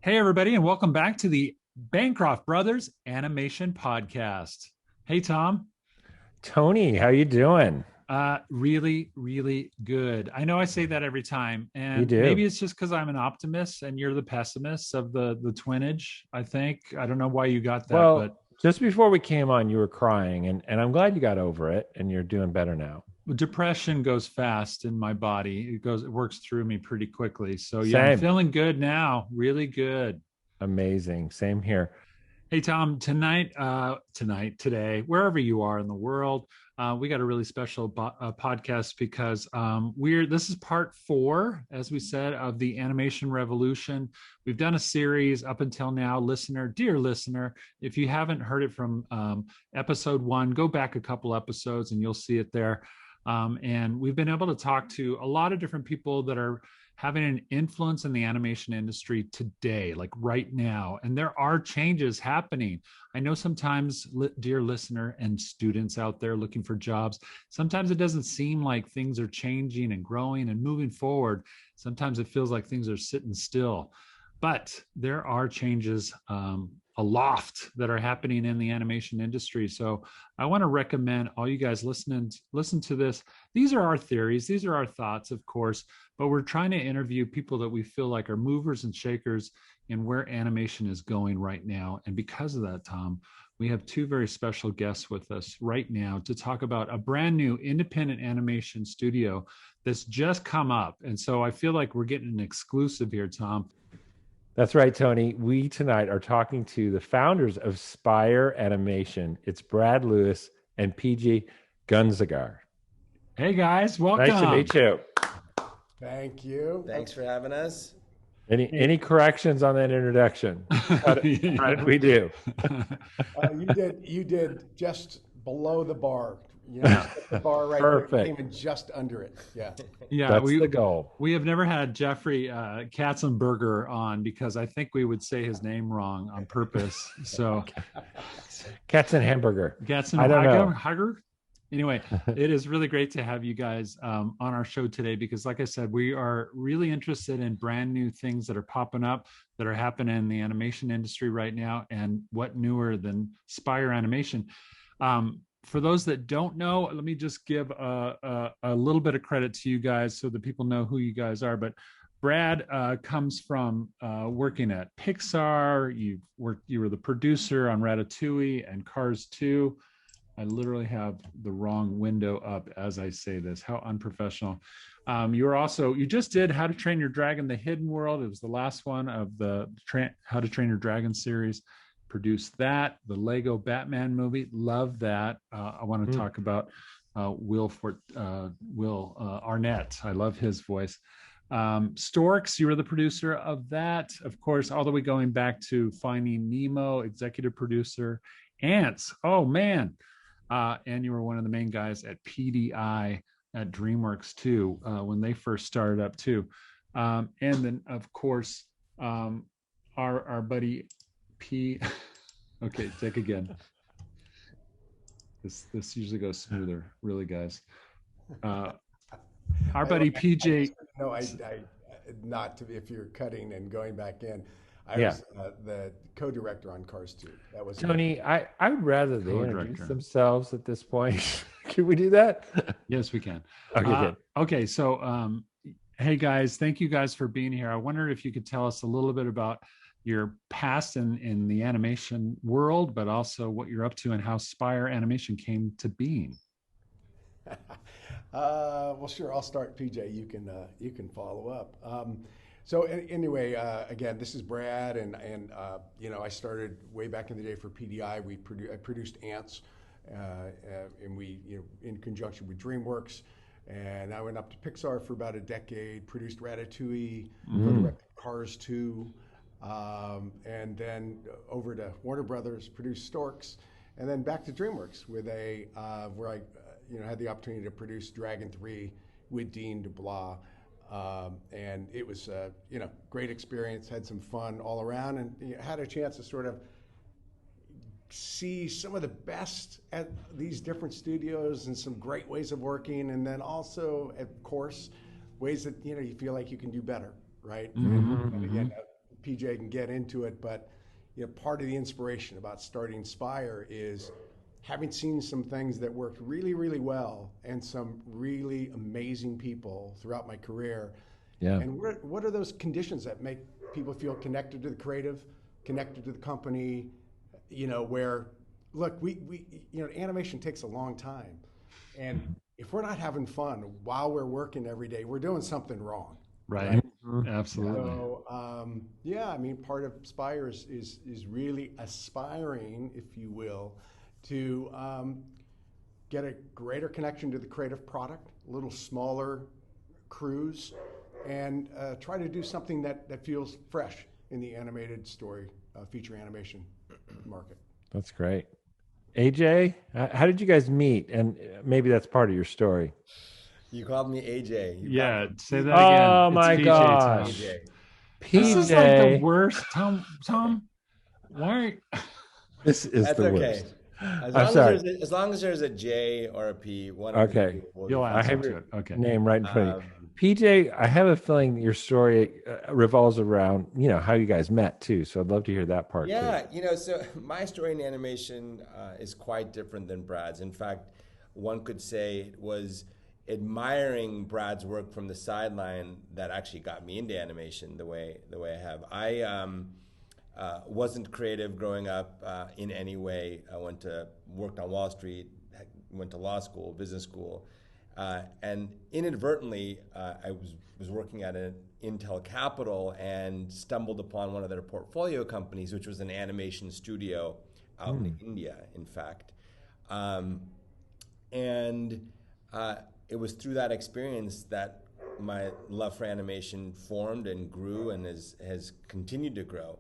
Hey, everybody, and welcome back to the Bancroft Brothers Animation Podcast. Hey, Tom. Tony, how you doing? Really, really good. I know I say that every time, You and do. maybe it's just because I'm an optimist and you're the pessimist of the twinnage. I think I don't know why you got that, but Well, just before we came on, you were crying, and I'm glad you got over it and you're doing better now. depression goes fast in my body. It works through me pretty quickly. So yeah, I'm Same. feeling good now. Really good. Amazing. Same here. Hey Tom, today, wherever you are in the world, we got a really special podcast because this is part four, as we said, of the animation revolution. We've done a series up until now, dear listener. If you haven't heard it from episode one, go back a couple episodes and you'll see it there. And we've been able to talk to a lot of different people that are having an influence in the animation industry today, like right now. And there are changes happening. I know sometimes, dear listener and students out there looking for jobs, sometimes it doesn't seem like things are changing and growing and moving forward. Sometimes it feels like things are sitting still. But there are changes aloft that are happening in the animation industry. So I want to recommend all you guys listen to this. These are our theories, these are our thoughts, of course, but we're trying to interview people that we feel like are movers and shakers in where animation is going right now. And because of that, Tom, we have two very special guests with us right now to talk about a brand new independent animation studio that's just come up. And so I feel like we're getting an exclusive here, Tom. That's right, Tony. We tonight are talking to the founders of Spire Animation. It's Brad Lewis and PJ Gunsagar. Hey guys, Nice to welcome. meet you. Thank you. Thanks for having us. Any corrections on that introduction? How did we do? You did just below the bar. You know, set the bar right there. Perfect. Came in just under it. Yeah. Yeah, That's the goal. we have never had Jeffrey Katzenberger on because I think we would say his name wrong on purpose. So Cats and hamburger. I don't know. Katzenberger. Anyway, it is really great to have you guys on our show today because, like I said, we are really interested in brand new things that are popping up that are happening in the animation industry right now, and what newer than Spire Animation. For those that don't know, let me just give a little bit of credit to you guys so that people know who you guys are. But Brad comes from working at Pixar. You were the producer on Ratatouille and Cars 2. I literally have the wrong window up as I say this. How unprofessional. You just did How to Train Your Dragon, The Hidden World. It was the last one of the How to Train Your Dragon series. Produced that, the Lego Batman movie. Love that. I want to talk about Will Arnett. I love his voice. Storks, you were the producer of that. Of course, all the way going back to Finding Nemo, executive producer. Ants. Oh, man. And you were one of the main guys at PDI at DreamWorks too, when they first started up too. And then, of course, our buddy P. Okay, take again. This usually goes smoother, really, guys. Our buddy PJ. No, I not to, if you're cutting and going back in. I Yeah. was the co-director on Cars 2. That was Tony, I would rather they Co-director. introduce themselves at this point. Can we do that? Yes, we can. Okay, good. Okay, so hey guys, thank you guys for being here. I wondered if you could tell us a little bit about your past in the animation world, but also what you're up to and how Spire Animation came to being. Well, sure. I'll start. PJ, you can follow up. So anyway, again, this is Brad, and I started way back in the day for PDI. I produced Ants, and we in conjunction with DreamWorks, and I went up to Pixar for about a decade. Produced Ratatouille, directed Cars 2, and then over to Warner Brothers, produced Storks, and then back to DreamWorks with where I had the opportunity to produce Dragon 3 with Dean DeBlois. And it was great experience, had some fun all around, and had a chance to sort of see some of the best at these different studios and some great ways of working, and then also, of course, ways that you feel like you can do better, right? And again, PJ can get into it, but part of the inspiration about starting Spire is having seen some things that worked really, really well and some really amazing people throughout my career. Yeah. And what are those conditions that make people feel connected to the creative, connected to the company, where, look, we animation takes a long time. And if we're not having fun while we're working every day, we're doing something wrong. Right. Absolutely. So, part of Spire is really aspiring, if you will, to get a greater connection to the creative product, a little smaller crews, and try to do something that feels fresh in the animated story, feature animation market. That's great. AJ, how did you guys meet? And maybe that's part of your story. You called me AJ. Yeah, say that again. Oh It's my PJ gosh. time. PJ. This is like the worst. Tom, why? This is That's the okay. worst. As long as there's a J or a P, one of Okay. You'll I answer have to your it. Okay. name right in front of you. PJ, I have a feeling your story revolves around, how you guys met too. So I'd love to hear that part too. So my story in animation is quite different than Brad's. In fact, one could say it was admiring Brad's work from the sideline that actually got me into animation the way I have. I wasn't creative growing up in any way. I worked on Wall Street, went to law school, business school, and inadvertently I was working at an Intel Capital and stumbled upon one of their portfolio companies, which was an animation studio out in India, in fact. It was through that experience that my love for animation formed and grew and has continued to grow.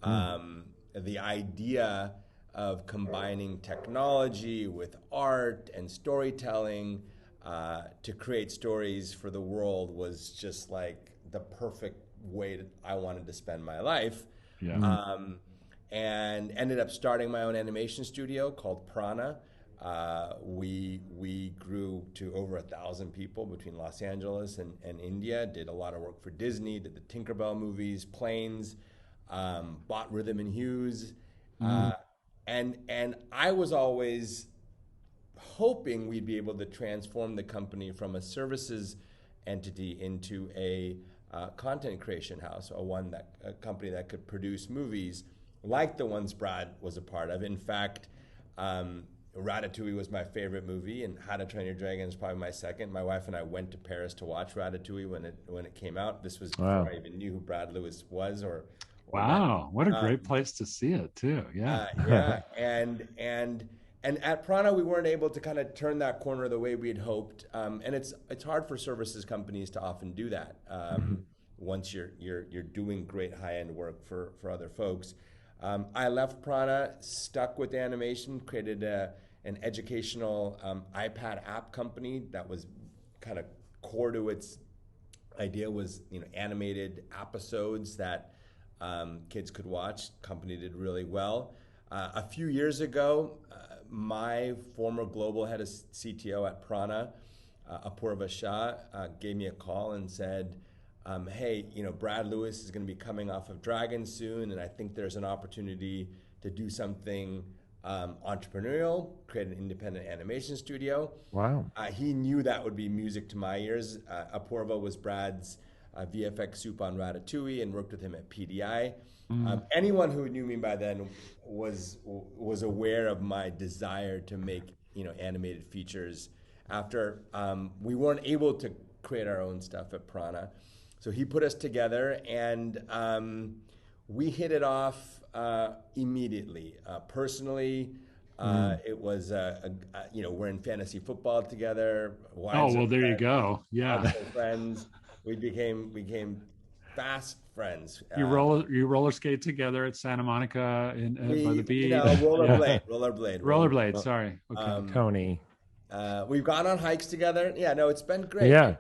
The idea of combining technology with art and storytelling to create stories for the world was just like the perfect way that I wanted to spend my life. Yeah. And ended up starting my own animation studio called Prana. We grew to over 1,000 people between Los Angeles and India, did a lot of work for Disney, did the Tinkerbell movies, Planes, bought Rhythm and Hues. And I was always hoping we'd be able to transform the company from a services entity into a content creation house, a company that could produce movies like the ones Brad was a part of. In fact, Ratatouille was my favorite movie, and How to Train Your Dragon is probably my second. My wife and I went to Paris to watch Ratatouille when it came out. This was before I even knew who Brad Lewis was or Wow, what a great place to see it too. Yeah. And at Prana, we weren't able to kind of turn that corner the way we had hoped. And it's hard for services companies to often do that once you're doing great high-end work for other folks. I left Prana, stuck with animation, created an educational iPad app company that was kind of core to its idea was animated episodes that kids could watch. Company did really well. A few years ago, my former global head of CTO at Prana, Apurva Shah, gave me a call and said, hey, Brad Lewis is going to be coming off of Dragon soon, and I think there's an opportunity to do something entrepreneurial, create an independent animation studio. Wow. He knew that would be music to my ears. Apurva was Brad's VFX soup on Ratatouille and worked with him at PDI. Anyone who knew me by then was aware of my desire to make animated features. After we weren't able to create our own stuff at Prana, so he put us together and we hit it off immediately. Personally, it was we're in fantasy football together. Oh well, there you go. Yeah, friends. We became fast friends. You roller skate together at Santa Monica by the beach. Rollerblade. Sorry. Okay. Tony. We've gone on hikes together. Yeah, no, it's been great. Yeah.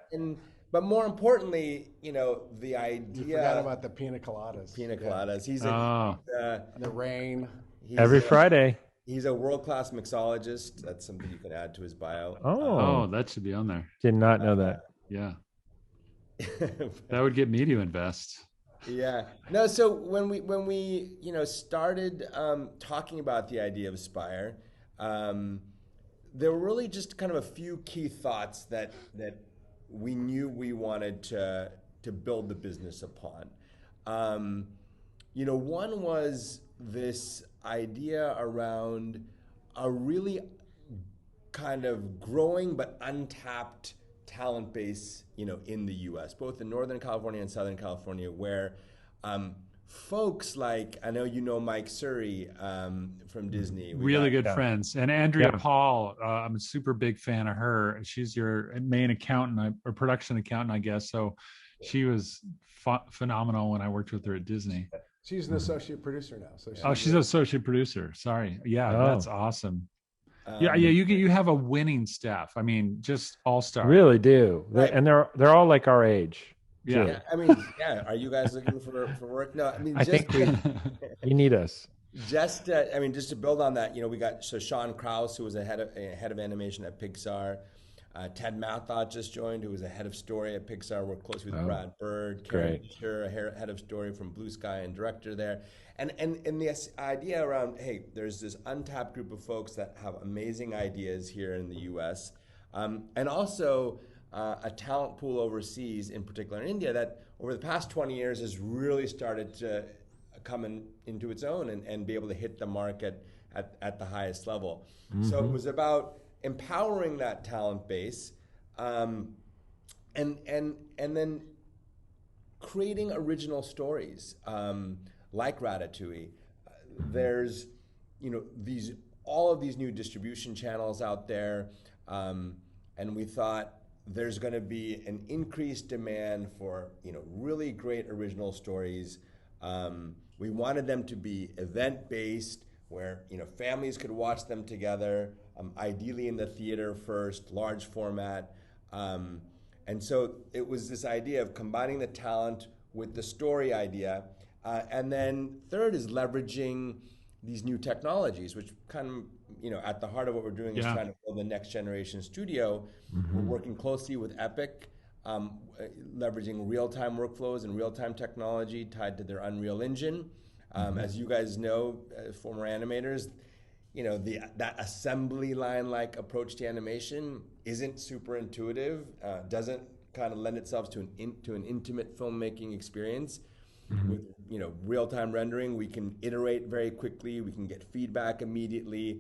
But more importantly, the idea. You forgot about the pina coladas. Pina coladas. He's the rain. Every Friday. He's a world-class mixologist. That's something you can add to his bio. Oh, that should be on there. Did not know that. Yeah. That would get me to invest. Yeah. No, so when we started talking about the idea of Spire, um, there were really just kind of a few key thoughts that we knew we wanted to build the business upon. Um, one was this idea around a really kind of growing but untapped talent base, in the U.S., both in Northern California and Southern California, where folks like, I know Mike Surrey from Disney. We Really got good Yeah. friends. And Andrea Yeah. Paul, I'm a super big fan of her. She's your main accountant or production accountant, I guess. So she was phenomenal when I worked with her at Disney. She's an associate producer now. So Oh, she's an associate producer. Sorry. Yeah, that's Oh, awesome. Yeah, um, you have a winning staff. I mean, just all star. really do. Right. And they're all like our age. Yeah. yeah, I mean, yeah. Are you guys looking for work? No, I mean, I just think you need us. just just to build on that, we got Sean Krause, who was a head of animation at Pixar. Ted Mathot just joined, who was a head of story at Pixar. Worked closely with Brad Bird, Karen Great. Fisher, a head of story from Blue Sky and director there. And this idea around, hey, there's this untapped group of folks that have amazing ideas here in the U.S. And also a talent pool overseas, in particular in India, that over the past 20 years has really started to come into its own and be able to hit the market at the highest level. So it was about empowering that talent base, and then creating original stories, like Ratatouille. There's all of these new distribution channels out there, and we thought there's going to be an increased demand for really great original stories. We wanted them to be event-based, where families could watch them together, ideally in the theater first, large format. And so it was this idea of combining the talent with the story idea. And then third is leveraging these new technologies, which kind of, at the heart of what we're doing is trying to build the next generation studio. We're working closely with Epic, leveraging real-time workflows and real-time technology tied to their Unreal Engine. As you guys know, former animators, that assembly line-like approach to animation isn't super intuitive, doesn't kind of lend itself to an intimate filmmaking experience. With real-time rendering, we can iterate very quickly. We can get feedback immediately.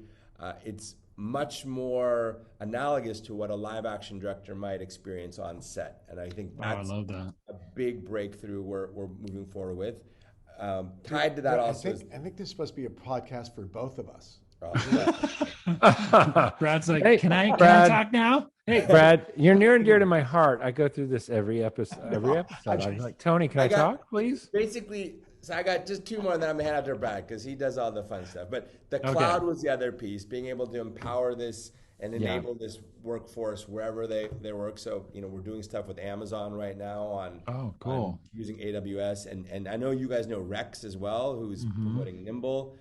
It's much more analogous to what a live-action director might experience on set, and I think that's I love that. a big breakthrough we're moving forward with. Tied to that also, I think this is supposed to be a podcast for both of us. Brad's like, Hey, can I Brad. talk now? Hey, Brad, you're near and dear to my heart. I go through this every episode. I'm like, Tony, can I talk, please? Basically, so I got just two more, and then I'm gonna hand out to Brad because he does all the fun stuff. But the cloud was the other piece, being able to empower this and enable this workforce wherever they work. So we're doing stuff with Amazon right now on using AWS, and I know you guys know Rex as well, who's promoting Nimble.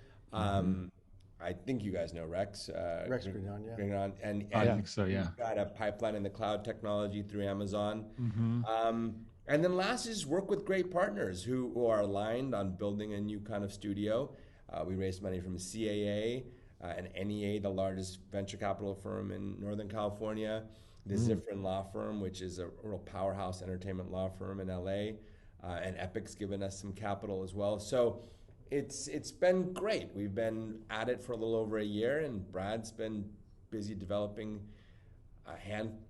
I think you guys know Rex. Rex Grignon, yeah. Grignon, and I think so, yeah. he's got a pipeline in the cloud technology through Amazon. And then last is work with great partners who are aligned on building a new kind of studio. We raised money from CAA and NEA, the largest venture capital firm in Northern California, the Zifrin Law Firm, which is a real powerhouse entertainment law firm in LA, and Epic's given us some capital as well. So it's been great. We've been at it for a little over a year, and Brad's been busy developing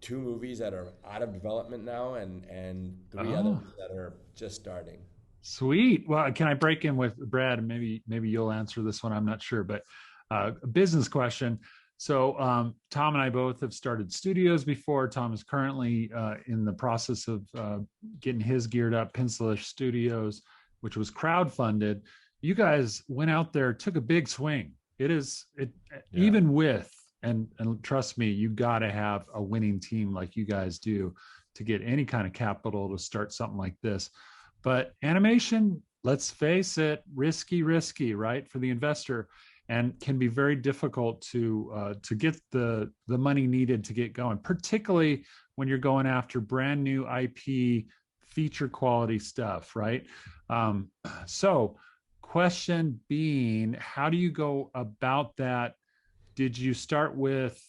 two movies that are out of development now, and three others that are just starting. Sweet. Well, can I break in with Brad? Maybe you'll answer this one. I'm not sure, but a business question. So Tom and I both have started studios before. Tom is currently in the process of getting his geared up, Pencilish Studios, which was crowdfunded. You guys went out there, took a big swing. Even with, and trust me, you got to have a winning team like you guys do to get any kind of capital to start something like this. But animation, let's face it, risky, right, for the investor, and can be very difficult to get the money needed to get going, particularly when you're going after brand new IP feature quality stuff, right? So question being, how do you go about that? Did you start with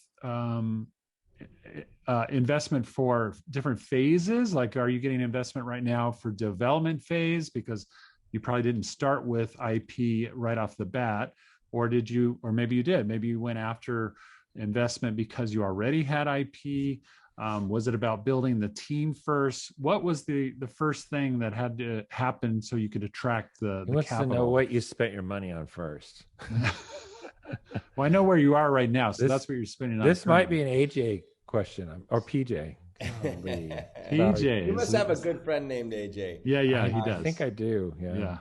investment for different phases? Like, are you getting investment right now for development phase because you probably didn't start with IP right off the bat? Or did you, or maybe you did, maybe you went after investment because you already had IP? Was it about building the team first? What was the first thing that had to happen so you could attract the He wants capital? to know what you spent your money on first. Well, I know where you are right now, so This- that's what you're spending on. This might currently. be an AJ question or PJ. Golly. PJ. You must have a good friend named AJ. Yeah, he does. I think I do. Yeah. Yeah.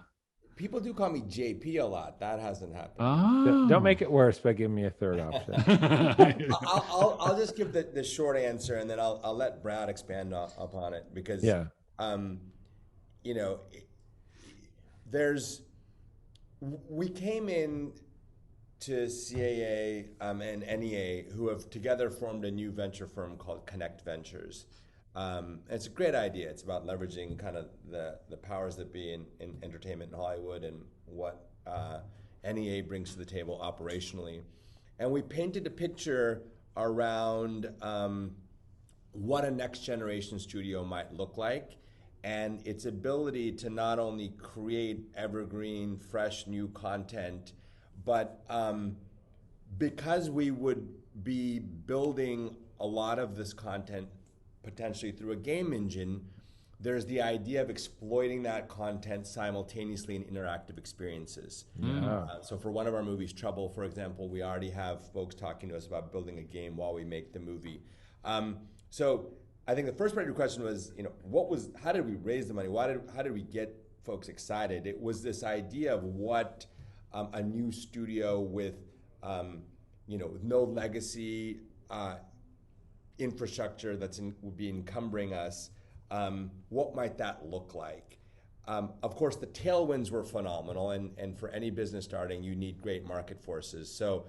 People do call me JP a lot. That hasn't happened. Oh. Don't make it worse by giving me a third option. I'll just give the short answer, and then I'll let Brad expand upon it because Yeah. you know, we came in to CAA and NEA, who have together formed a new venture firm called Connect Ventures. It's a great idea. It's about leveraging kind of the powers that be in entertainment in Hollywood and what NEA brings to the table operationally. And we painted a picture around what a next generation studio might look like and its ability to not only create evergreen, fresh, new content, but because we would be building a lot of this content potentially through a game engine, there's the idea of exploiting that content simultaneously in interactive experiences. Yeah. So for one of our movies, Trouble, for example, we already have folks talking to us about building a game while we make the movie. So I think the first part of your question was, how did we raise the money? How did we get folks excited? It was this idea of what a new studio with no legacy infrastructure would be encumbering us. What might that look like? Of course, the tailwinds were phenomenal, and for any business starting, you need great market forces. So,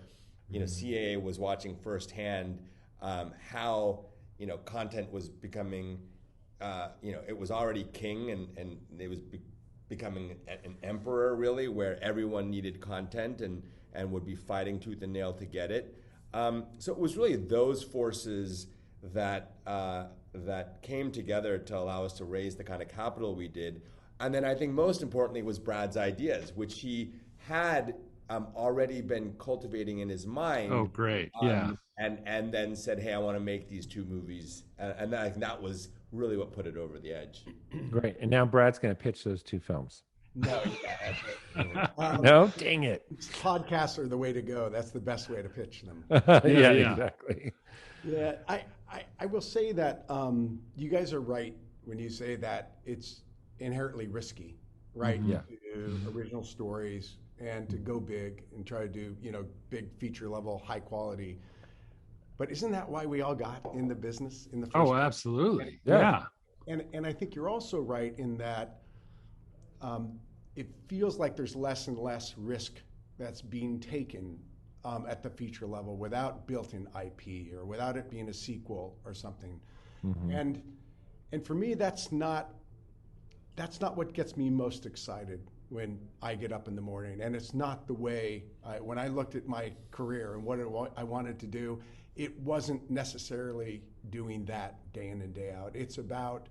CAA was watching firsthand how content was becoming, it was already king, and it was becoming an emperor, really, where everyone needed content and would be fighting tooth and nail to get it. So it was really those forces that came together to allow us to raise the kind of capital we did. And then I think most importantly was Brad's ideas, which he had already been cultivating in his mind. Oh, great. Yeah. And then said, hey, I want to make these two movies. And that was really what put it over the edge. Great. And now Brad's going to pitch those two films. No, No? Dang it. podcasts are the way to go. That's the best way to pitch them. Yeah, yeah. exactly. Yeah, I will say that you guys are right when you say that it's inherently risky, right? Yeah. To do original stories and to go big and try to do, big feature level, high quality. But isn't that why we all got in the business in the first Oh, place? absolutely. Yeah. Yeah. And I think you're also right in that it feels like there's less and less risk that's being taken at the feature level without built-in IP or without it being a sequel or something. Mm-hmm. And for me, that's not what gets me most excited when I get up in the morning. And it's not the way when I looked at my career and what I wanted to do, it wasn't necessarily doing that day in and day out. It's about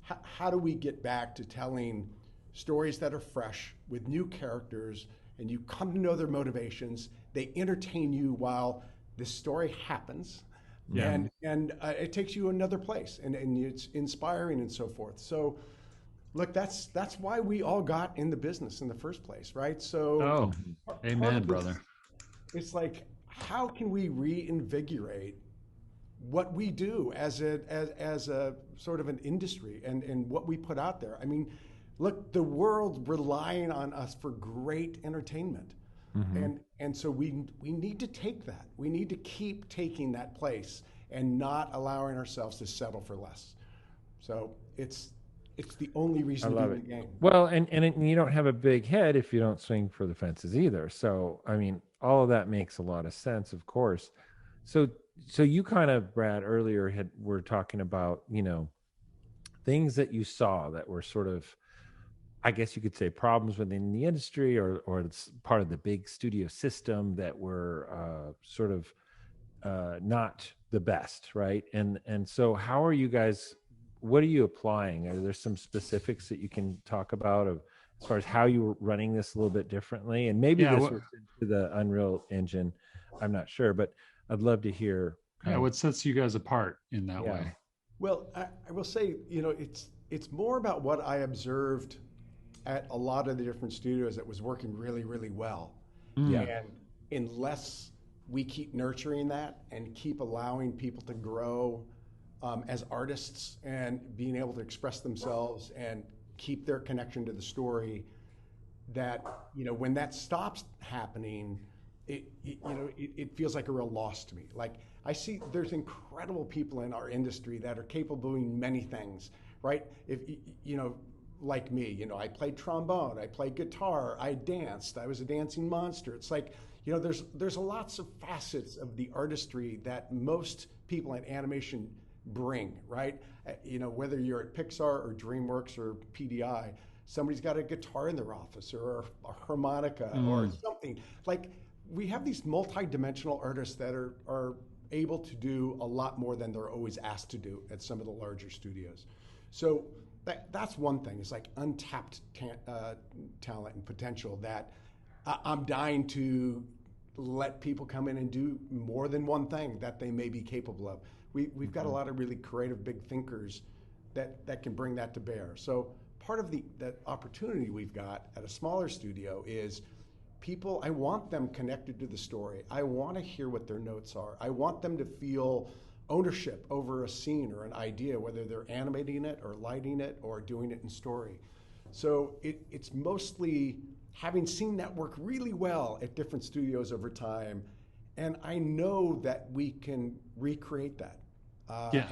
how do we get back to telling stories that are fresh with new characters, and you come to know their motivations. They entertain you while the story happens, Yeah. and it takes you another place, and it's inspiring and so forth. So, look, that's why we all got in the business in the first place, right? So, Oh, part amen, of this- brother. It's like, how can we reinvigorate what we do as a sort of an industry and what we put out there? I mean, look, the world relying on us for great entertainment. And so we need to take that. We need to keep taking that place and not allowing ourselves to settle for less. So it's the only reason to be in the game. Well, and you don't have a big head if you don't swing for the fences either. So, I mean, all of that makes a lot of sense, of course. So you kind of, Brad, earlier were talking about, things that you saw that were sort of, I guess you could say, problems within the industry, or it's part of the big studio system that were sort of not the best, right? And so, how are you guys? What are you applying? Are there some specifics that you can talk about of as far as how you were running this a little bit differently? And maybe Yeah. this was into the Unreal Engine. I'm not sure, but I'd love to hear kind Yeah. of. What sets you guys apart in that Yeah. way? Well, I will say, it's more about what I observed at a lot of the different studios that was working really, really well. Yeah. And unless we keep nurturing that and keep allowing people to grow as artists and being able to express themselves and keep their connection to the story, that when that stops happening, it feels like a real loss to me. Like, I see there's incredible people in our industry that are capable of doing many things, right? If like me, I played trombone, I played guitar, I danced, I was a dancing monster. It's like, there's lots of facets of the artistry that most people in animation bring, right? Whether you're at Pixar or DreamWorks or PDI, somebody's got a guitar in their office or a harmonica or something. Like, we have these multi-dimensional artists that are able to do a lot more than they're always asked to do at some of the larger studios. So that's one thing. It's like untapped talent and potential that I'm dying to let people come in and do more than one thing that they may be capable of. We've got a lot of really creative big thinkers that can bring that to bear. So part of the opportunity we've got at a smaller studio is people, I want them connected to the story. I want to hear what their notes are. I want them to feel ownership over a scene or an idea, whether they're animating it or lighting it or doing it in story. So it's mostly having seen that work really well at different studios over time, and I know that we can recreate that. Yeah.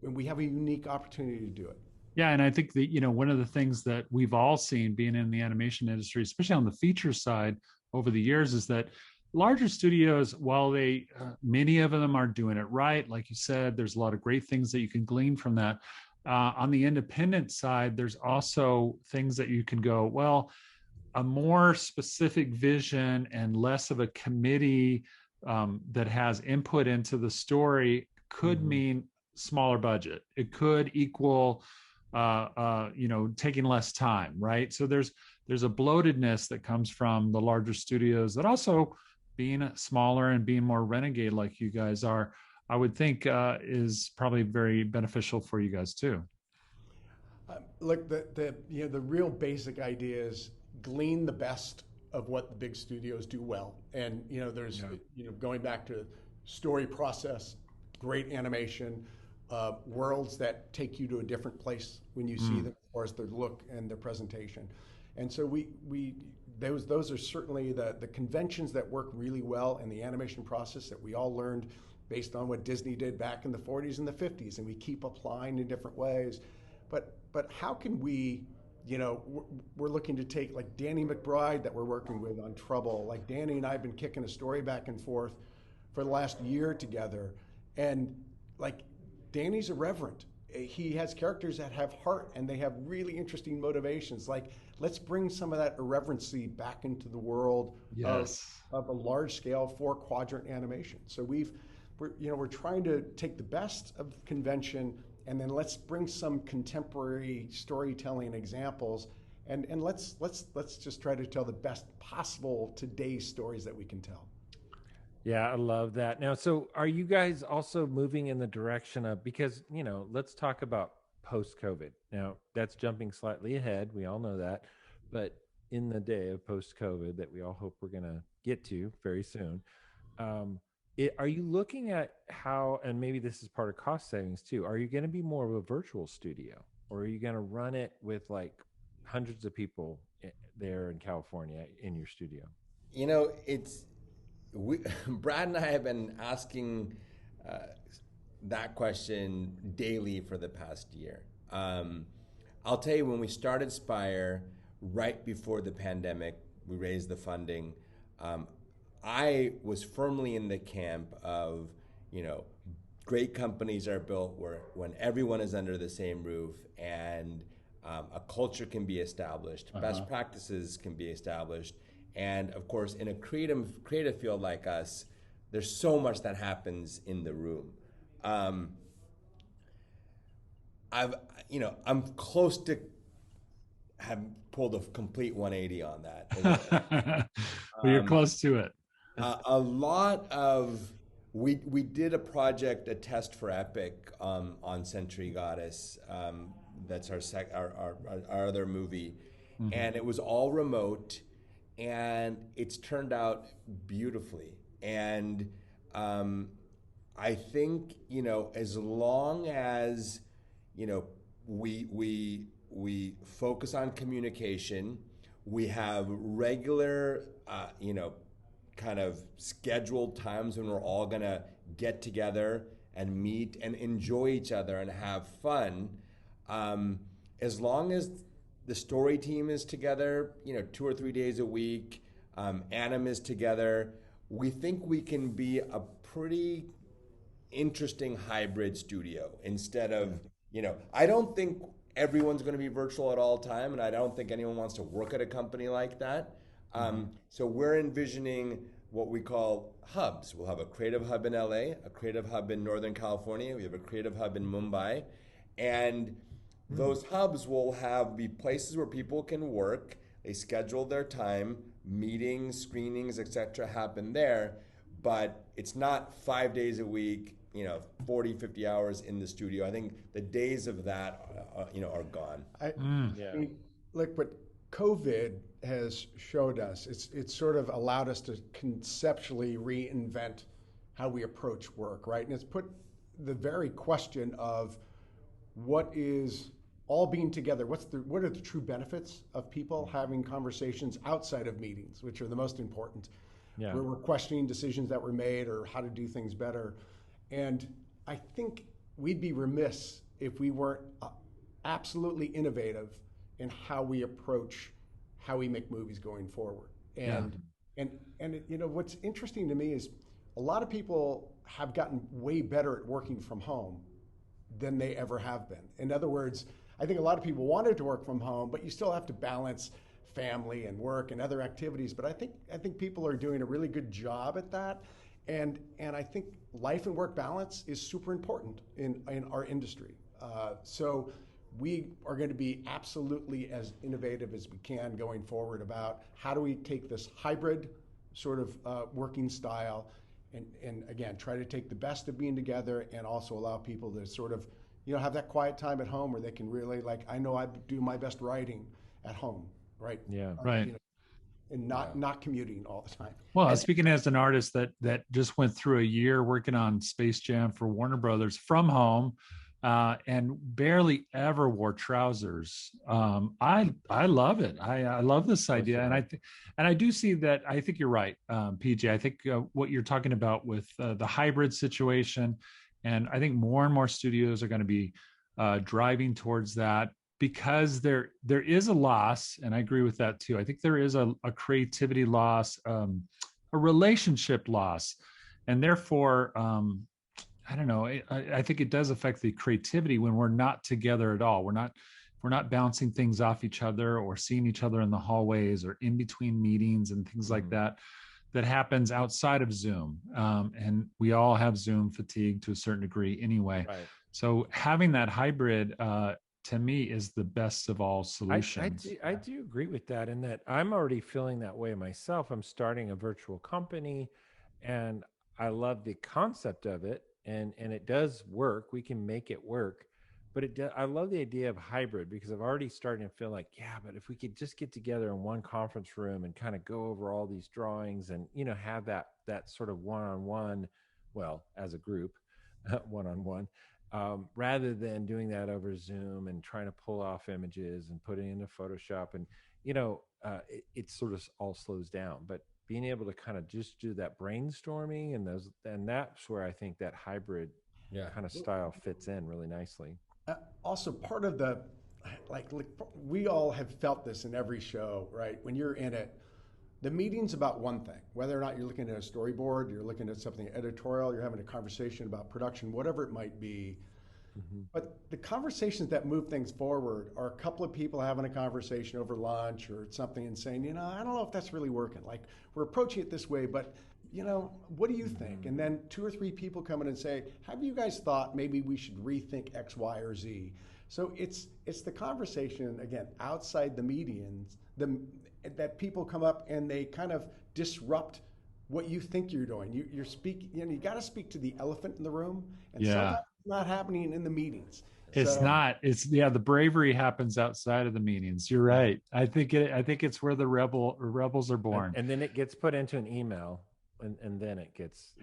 And we have a unique opportunity to do it. Yeah, and I think that one of the things that we've all seen being in the animation industry, especially on the feature side over the years, is that larger studios, while they many of them are doing it right, like you said, there's a lot of great things that you can glean from that. On the independent side, there's also things that you can go, well, a more specific vision and less of a committee that has input into the story could mean smaller budget. It could equal taking less time, right? So there's a bloatedness that comes from the larger studios that also, being smaller and being more renegade like you guys are, I would think is probably very beneficial for you guys too. Look, the real basic idea is glean the best of what the big studios do well, and there's going back to story process, great animation, worlds that take you to a different place when you see them, as far as their look and their presentation. And so those are certainly the conventions that work really well in the animation process that we all learned based on what Disney did back in the 40s and the 50s, and we keep applying in different ways. But how can we, we're looking to take, like, Danny McBride that we're working with on Trouble. Like, Danny and I have been kicking a story back and forth for the last year together, and like, Danny's irreverent. He has characters that have heart and they have really interesting motivations. Like, let's bring some of that irreverency back into the world of a large scale 4-quadrant animation. So we're trying to take the best of convention, and then let's bring some contemporary storytelling examples, and let's just try to tell the best possible today's stories that we can tell. Yeah, I love that. Now, so are you guys also moving in the direction of, because, let's talk about post-COVID. Now, that's jumping slightly ahead. We all know that. But in the day of post-COVID that we all hope we're going to get to very soon, are you looking at how, and maybe this is part of cost savings too, are you going to be more of a virtual studio, or are you going to run it with like hundreds of people there in California in your studio? Brad and I have been asking that question daily for the past year. I'll tell you, when we started Spire, right before the pandemic, we raised the funding. I was firmly in the camp of, great companies are built when everyone is under the same roof and a culture can be established, best practices can be established, and of course, in a creative field like us, there's so much that happens in the room. Um, I'm close to have pulled a complete 180 on that. Well, you're close to it. A lot of we did a project, a test for Epic on Century Goddess. That's our other movie, and it was all remote, and it's turned out beautifully. And I think as long as we focus on communication, we have regular kind of scheduled times when we're all gonna get together and meet and enjoy each other and have fun. As long as the story team is together, 2 or 3 days a week, Anim is together, we think we can be a pretty interesting hybrid studio instead of, I don't think everyone's going to be virtual at all time, and I don't think anyone wants to work at a company like that. So we're envisioning what we call hubs. We'll have a creative hub in LA, a creative hub in Northern California, we have a creative hub in Mumbai, and those hubs will be places where people can work. They schedule their time, meetings, screenings, etc. happen there, but it's not 5 days a week, 40, 50 hours in the studio. I think the days of that, are gone. I mean, look, what COVID has showed us, it's sort of allowed us to conceptually reinvent how we approach work, right? And it's put the very question of what is all being together, what are the true benefits of people having conversations outside of meetings, which are the most important, where we're questioning decisions that were made or how to do things better. And I think we'd be remiss if we weren't absolutely innovative in how we approach how we make movies going forward. And what's interesting to me is a lot of people have gotten way better at working from home than they ever have been. In other words, I think a lot of people wanted to work from home, but you still have to balance family and work and other activities. But I think people are doing a really good job at that. And I think life and work balance is super important in our industry. So we are going to be absolutely as innovative as we can going forward about how do we take this hybrid sort of working style and again, try to take the best of being together and also allow people to sort of, have that quiet time at home where they can really, I know I do my best writing at home, right? Yeah. Right. And not commuting all the time. Well, speaking as an artist that just went through a year working on Space Jam for Warner Brothers from home, and barely ever wore trousers. I love it. I love this idea, and I do see that. I think you're right, PJ. I think what you're talking about with the hybrid situation, and I think more and more studios are going to be driving towards that. Because there is a loss, and I agree with that too. I think there is a creativity loss, a relationship loss, and therefore, I don't know. I think it does affect the creativity when we're not together at all. We're not bouncing things off each other or seeing each other in the hallways or in between meetings and things like that. That happens outside of Zoom, and we all have Zoom fatigue to a certain degree anyway. Right. So having that hybrid. To me is the best of all solutions. I do agree with that, in that I'm already feeling that way myself. I'm starting a virtual company and I love the concept of it, and it does work. We can make it work, but I love the idea of hybrid because I've already started to feel like, but if we could just get together in one conference room and kind of go over all these drawings and, have that sort of one-on-one, well, as a group, one-on-one, rather than doing that over Zoom and trying to pull off images and put it into Photoshop. And, it sort of all slows down. But being able to kind of just do that brainstorming and that's where I think that hybrid kind of style fits in really nicely. Also, part of we all have felt this in every show, right? When you're in it, the meeting's about one thing, whether or not you're looking at a storyboard, you're looking at something editorial, you're having a conversation about production, whatever it might be. But the conversations that move things forward are a couple of people having a conversation over lunch or something and saying, I don't know if that's really working. Like, we're approaching it this way, but what do you think? And then 2 or 3 people come in and say, have you guys thought maybe we should rethink X, Y, or Z? So it's the conversation, again, outside the meetings, that people come up and they kind of disrupt what you think you're doing. You're speaking, you got to speak to the elephant in the room, and sometimes it's not happening in the meetings. It's not. It's the bravery happens outside of the meetings. You're right. I think it's where the rebels are born. And then it gets put into an email, and then it gets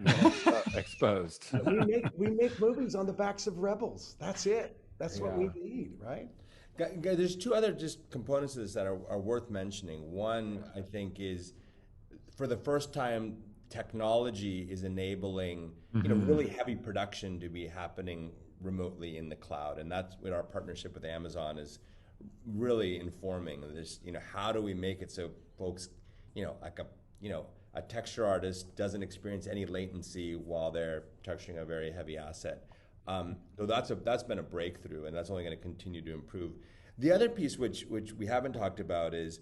exposed. We make movies on the backs of rebels. That's it. That's what we need, right? There's 2 other just components of this that are worth mentioning. One, I think, is for the first time, technology is enabling really heavy production to be happening remotely in the cloud, and that's what our partnership with Amazon is really informing. This, how do we make it so folks, like a texture artist doesn't experience any latency while they're texturing a very heavy asset. So that's been a breakthrough, and that's only going to continue to improve. The other piece, which we haven't talked about, is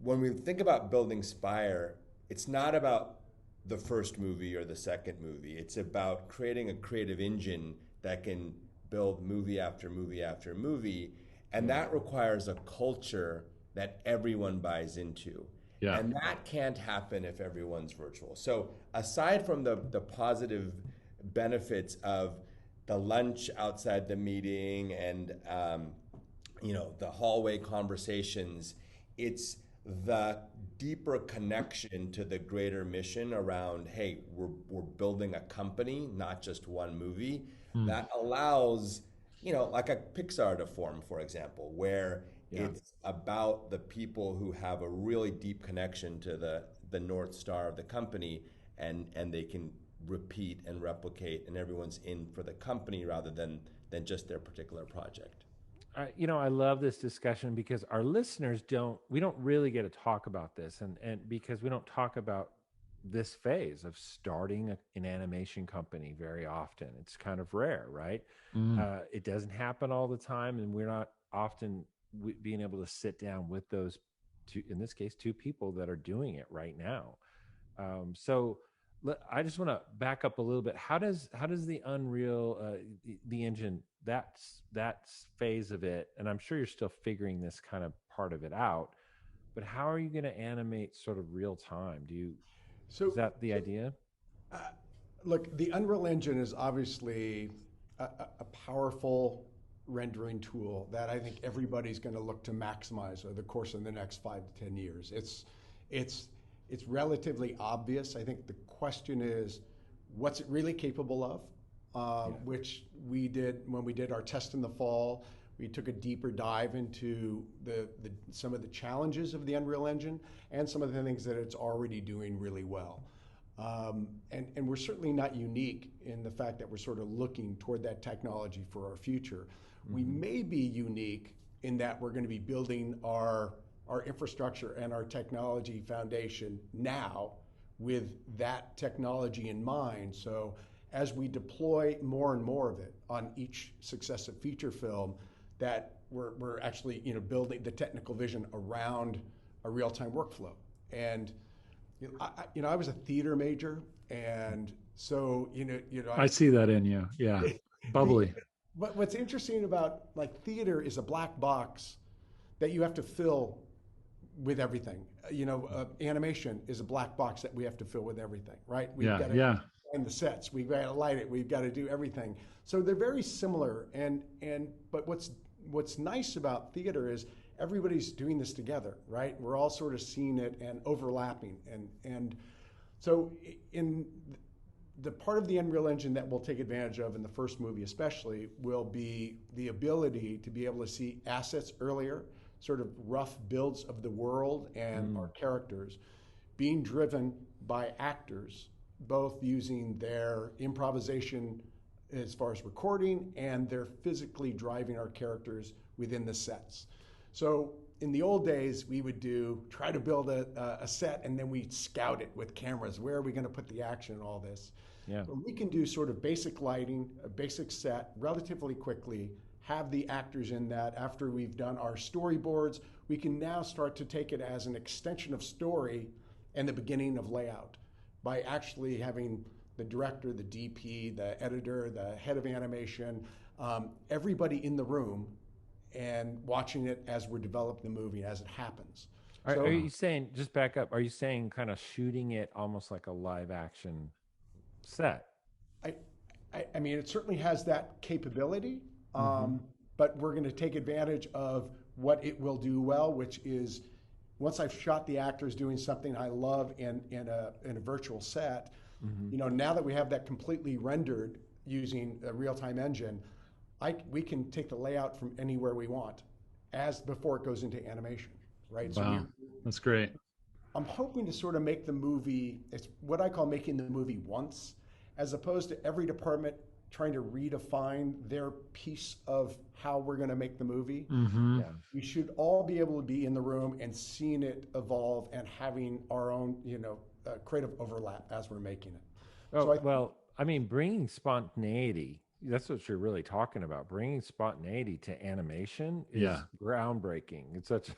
when we think about building Spire, it's not about the first movie or the second movie. It's about creating a creative engine that can build movie after movie after movie, and that requires a culture that everyone buys into. Yeah. And that can't happen if everyone's virtual. So aside from the positive benefits of the lunch outside the meeting and the hallway conversations, it's the deeper connection to the greater mission around, hey, we're building a company, not just one movie, that allows, like a Pixar to form, for example, where it's about the people who have a really deep connection to the North Star of the company, and they can repeat and replicate, and everyone's in for the company rather than just their particular project. I love this discussion because our listeners we don't really get to talk about this, and because we don't talk about this phase of starting an animation company very often. It's kind of rare, right? It doesn't happen all the time, and we're not often being able to sit down with those two, in this case, 2 people that are doing it right now. So I just want to back up a little bit. How does the Unreal, the engine, that phase of it, and I'm sure you're still figuring this kind of part of it out, but how are you going to animate sort of real time? Is that the idea? Look, the Unreal Engine is obviously a powerful rendering tool that I think everybody's going to look to maximize over the course of the next 5 to 10 years. It's relatively obvious. I think the question is, what's it really capable of? Which we did when we did our test in the fall. We took a deeper dive into some of the challenges of the Unreal Engine and some of the things that it's already doing really well. And we're certainly not unique in the fact that we're sort of looking toward that technology for our future. We may be unique in that we're going to be building our infrastructure and our technology foundation now with that technology in mind. So as we deploy more and more of it on each successive feature film, that we're actually building the technical vision around a real-time workflow. And I was a theater major, and so I see that in you. Yeah, bubbly. What's interesting about theater is a black box that you have to fill with everything. Animation is a black box that we have to fill with everything, right? We've got to find the sets, we've got to light it, we've got to do everything. So they're very similar. But what's nice about theater is everybody's doing this together, right? We're all sort of seeing it and overlapping. And so in the part of the Unreal Engine that we'll take advantage of in the first movie especially will be the ability to be able to see assets earlier, sort of rough builds of the world and our characters being driven by actors, both using their improvisation as far as recording, and they're physically driving our characters within the sets. So in the old days, we would try to build a set, and then we'd scout it with cameras. Where are we going to put the action and all this? Yeah. But we can do sort of basic lighting, a basic set relatively quickly, have the actors in that. After we've done our storyboards, we can now start to take it as an extension of story and the beginning of layout by actually having the director, the DP, the editor, the head of animation, everybody in the room and watching it as we're developing the movie as it happens. Are you saying, just back up, are you saying kind of shooting it almost like a live action set? I mean, it certainly has that capability, but we're going to take advantage of what it will do well, which is once I've shot the actors doing something I love in a virtual set, you know, now that we have that completely rendered using a real-time engine, we can take the layout from anywhere we want as before it goes into animation, right? Wow, so that's great. I'm hoping to sort of make the movie, it's what I call making the movie once, as opposed to every department trying to redefine their piece of how we're going to make the movie. Yeah. We should all be able to be in the room and seeing it evolve and having our own, you know, creative overlap as we're making it. Oh, well, I mean, bringing spontaneity, that's what you're really talking about. Bringing spontaneity to animation is groundbreaking. It's such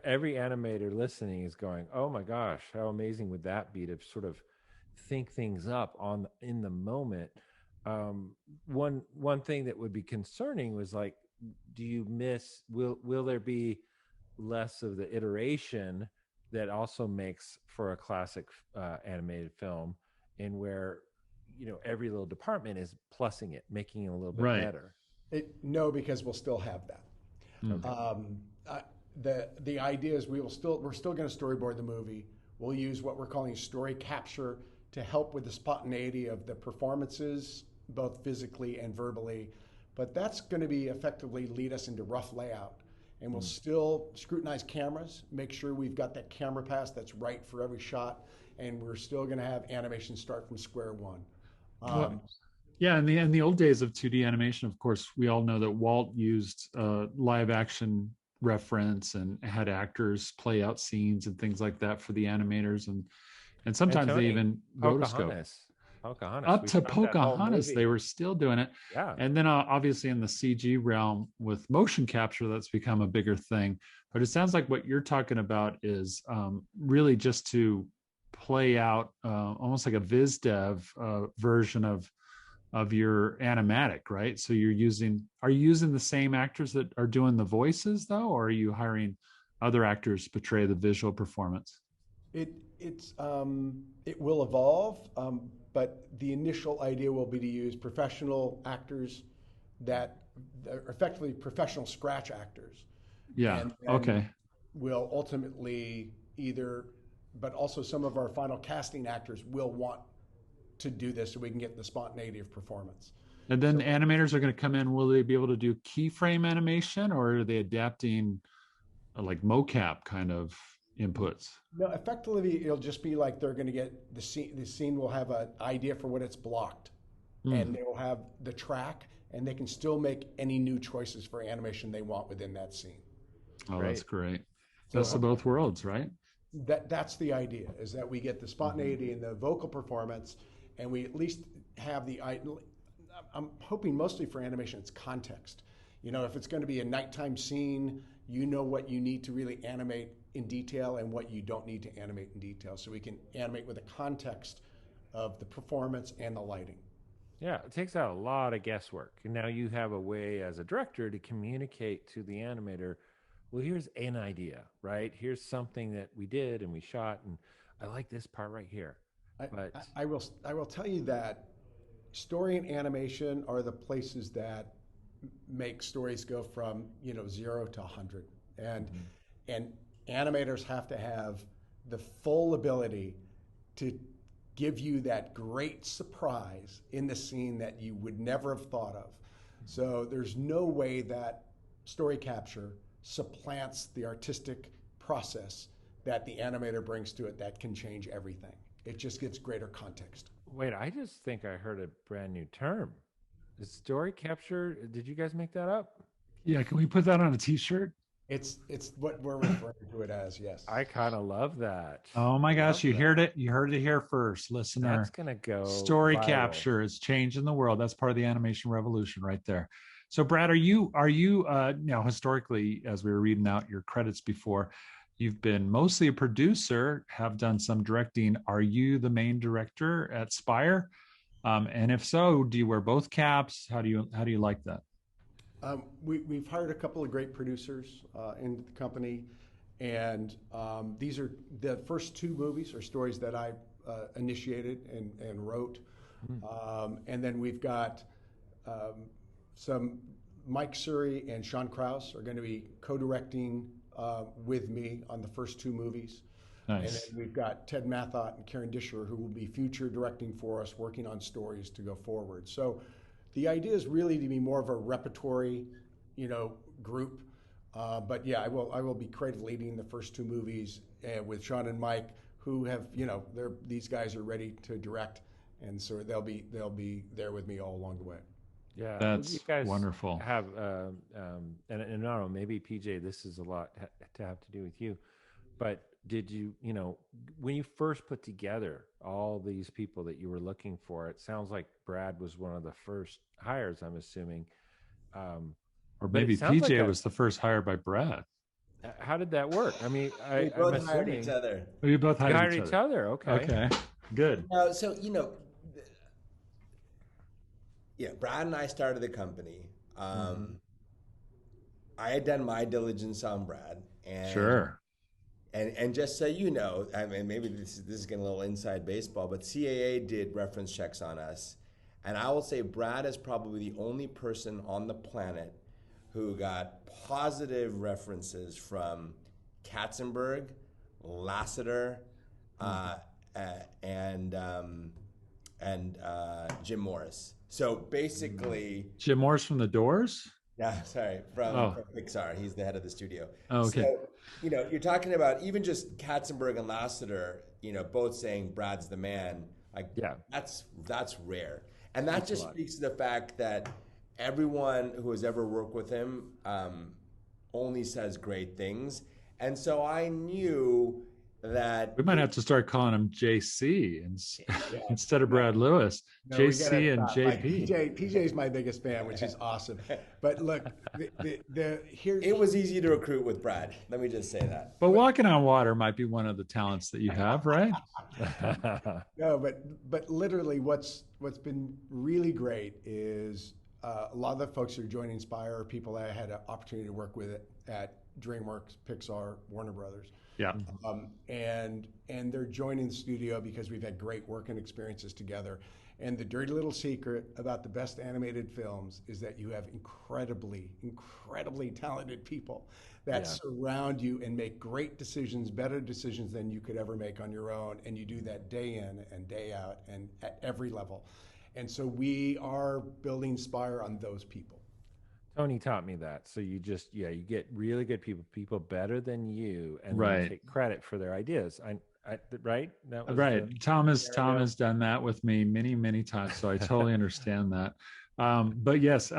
every animator listening is going, oh my gosh, how amazing would that be to sort of think things up in the moment. One thing that would be concerning was like, will there be less of the iteration that also makes for a classic animated film, and where, you know, every little department is plussing it, making it a little bit better? No, because we'll still have that. Okay. The idea is we're still going to storyboard the movie. We'll use what we're calling story capture to help with the spontaneity of the performances, both physically and verbally. But that's going to be effectively lead us into rough layout. And we'll still scrutinize cameras, make sure we've got that camera pass that's right for every shot. And we're still going to have animation start from square one. Yeah, in the old days of 2D animation, of course, we all know that Walt used live action reference and had actors play out scenes and things like that for the animators, and sometimes they even rotoscope. Pocahontas. Up to Pocahontas, they were still doing it. Yeah. And then obviously in the CG realm with motion capture, that's become a bigger thing. But it sounds like what you're talking about is really just to play out almost like a viz dev version of your animatic, right? So are you using the same actors that are doing the voices though, or are you hiring other actors to portray the visual performance? It will evolve, but the initial idea will be to use professional actors that are effectively professional scratch actors. Yeah. And okay. Will ultimately but also some of our final casting actors will want to do this so we can get the spontaneity of performance. And then animators are going to come in. Will they be able to do keyframe animation, or are they adapting like mocap kind of inputs? No, effectively, it'll just be like they're going to get the scene. The scene will have an idea for what it's blocked, and they will have the track, and they can still make any new choices for animation they want within that scene. Oh, that's great. Best of both worlds, right? That's the idea, is that we get the spontaneity and the vocal performance, and we at least have I'm hoping mostly for animation, it's context. You know, if it's going to be a nighttime scene, you know what you need to really animate in detail and what you don't need to animate in detail. So we can animate with the context of the performance and the lighting. Yeah, it takes out a lot of guesswork. And now you have a way as a director to communicate to the animator, well, here's an idea, right? Here's something that we did and we shot, and I like this part right here. I will tell you that story and animation are the places that make stories go from 0 to 100, and animators have to have the full ability to give you that great surprise in the scene that you would never have thought of. So there's no way that story capture supplants the artistic process that the animator brings to it that can change everything. It just gives greater context. Wait, I just think I heard a brand new term. Is story capture, did you guys make that up? Yeah, can we put that on a t-shirt? It's what we're referring to it as. Yes. I kind of love that. Oh my I gosh, love you that. heard it. You heard it here first, That's listener. gonna go Story viral. capture is changing the world. That's part of the animation revolution right there. So Brad, are you now historically, as we were reading out your credits before, you've been mostly a producer, have done some directing. Are you the main director at Spire? And if so, do you wear both caps? How do you like that? We've hired a couple of great producers into the company, and these are the first two movies are stories that I initiated and wrote. And then we've got some Mike Surrey and Sean Krause are going to be co-directing with me on the first two movies. And then Nice. we've got Ted Mathot and Karen Disher, who will be future directing for us, working on stories to go forward. So the idea is really to be more of a repertory, group. But yeah, I will be creative leading the first two movies with Sean and Mike, who have, these guys are ready to direct, and so they'll be there with me all along the way. Yeah, well, you That's guys wonderful. have, and I don't know, maybe PJ, this is a lot to have to do with you, but did you, when you first put together all these people that you were looking for, it sounds like Brad was one of the first hires, I'm assuming. Um, Or but it maybe sounds like PJ was the first hire by Brad. how did that work? I mean, We I'm both hired each assuming other. We both you hired hired each each other. other. Okay. Okay. Good. So yeah, Brad and I started the company. I had done my diligence on Brad, and Sure. and just so you know, I mean, maybe this is getting a little inside baseball, but CAA did reference checks on us, and I will say Brad is probably the only person on the planet who got positive references from Katzenberg, Lasseter, uh, uh, and um, and Jim Morris. So basically, Jim Morris from the Doors? yeah, sorry, Oh, from Pixar. He's the head of the studio. oh, okay. So, you're talking about even just Katzenberg and Lasseter, both saying Brad's the man. Like Yeah. that's rare. And that Speaks a just lot. speaks to the fact that everyone who has ever worked with him only says great things. And so I knew that We might have to start calling him JC Yeah, instead of no, Brad Lewis. no, we gotta JC and stop. Like JP. PJ's my biggest fan, which is awesome. But look, here's it was easy to recruit with Brad. Let me just say that. But walking on water might be one of the talents that you have, right? no, but literally, what's been really great is a lot of the folks who are joining Spire are people I had an opportunity to work with at DreamWorks, Pixar, Warner Brothers. Yeah. And they're joining the studio because we've had great working experiences together. And the dirty little secret about the best animated films is that you have incredibly, incredibly talented people that Yeah. surround you and make great decisions, better decisions than you could ever make on your own. And you do that day in and day out and at every level. And so we are building Spire on those people. Tony taught me that. So you just, yeah, you get really good people better than you, and then you Right. take credit for their ideas. Right? That was Right. the Tom scenario. has done that with me many, many times. So I totally understand that. But yes,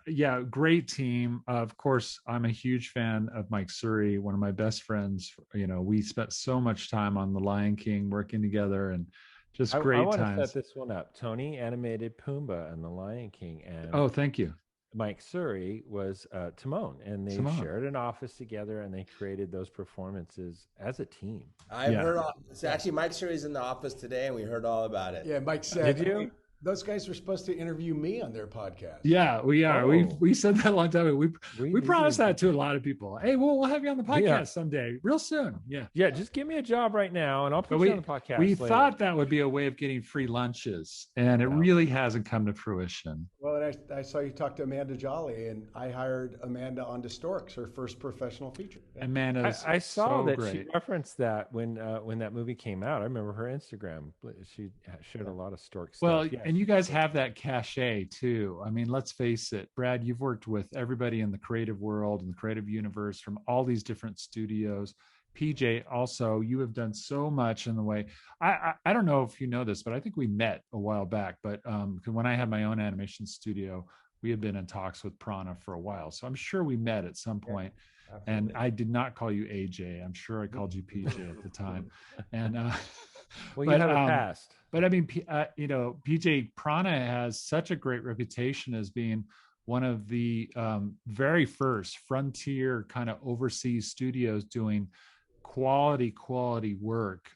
yeah, great team. Of course, I'm a huge fan of Mike Surrey, one of my best friends. We spent so much time on The Lion King working together and just I great want to set times. this one up. Tony animated Pumbaa and the Lion King, and Oh, thank you. Mike Surrey was Timon, and they Simone. shared an office together, and they created those performances as a team. I've Yeah. heard all. So actually, Mike Sherry's in the office today, and we heard all about it. Yeah, Mike said, Did you? "Hey, those guys were supposed to interview me on their podcast." Yeah, we are. Oh. We said that a long time ago. We We promised need that to a lot of people. Hey, we'll have you on the podcast Yeah. someday, real soon. Yeah. Yeah, just give me a job right now, and I'll put But you on the podcast. we later. thought that would be a way of getting free lunches, and it Yeah. really hasn't come to fruition. Well, and I saw you talk to Amanda Jolly, and I hired Amanda on Storks, her first professional feature. Amanda's I saw so that great. she referenced that when that movie came out. I remember her Instagram. She shared a lot of stork stuff. Well, Yeah. and you guys have that cachet too. I mean, let's face it, Brad, you've worked with everybody in the creative world and the creative universe from all these different studios. PJ, also, you have done so much in the way. I don't know if you know this, but I think we met a while back. But when I had my own animation studio, we had been in talks with Prana for a while, so I'm sure we met at some point. And Absolutely. I did not call you AJ. I'm sure I called you PJ at the time. And Well, you but have a past. but I mean, PJ Prana has such a great reputation as being one of the very first frontier kind of overseas studios doing quality work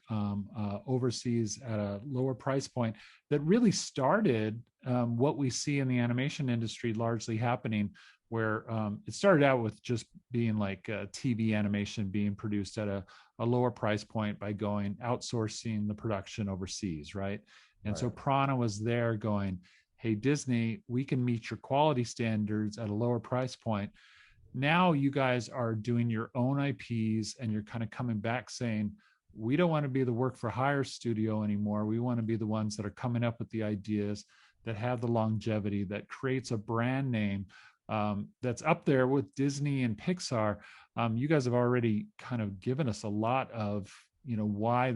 overseas at a lower price point that really started what we see in the animation industry largely happening, where it started out with just being like TV animation being produced at a lower price point by going outsourcing the production overseas, right? And Right. so Prana was there going, hey, Disney, we can meet your quality standards at a lower price point. Now you guys are doing your own IPs and you're kind of coming back saying, we don't want to be the work for hire studio anymore. We want to be the ones that are coming up with the ideas that have the longevity, that creates a brand name that's up there with Disney and Pixar. You guys have already kind of given us a lot of, why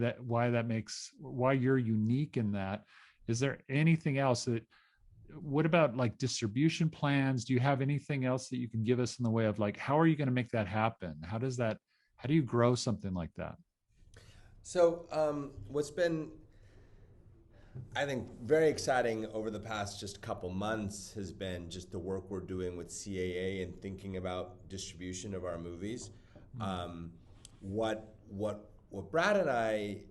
you're unique in that. Is there anything else what about like distribution plans? Do you have anything else that you can give us in the way of like, how are you going to make that happen? How do you grow something like that? So, what's been, I think, very exciting over the past just couple months has been just the work we're doing with CAA and thinking about distribution of our movies. Um, what Brad and I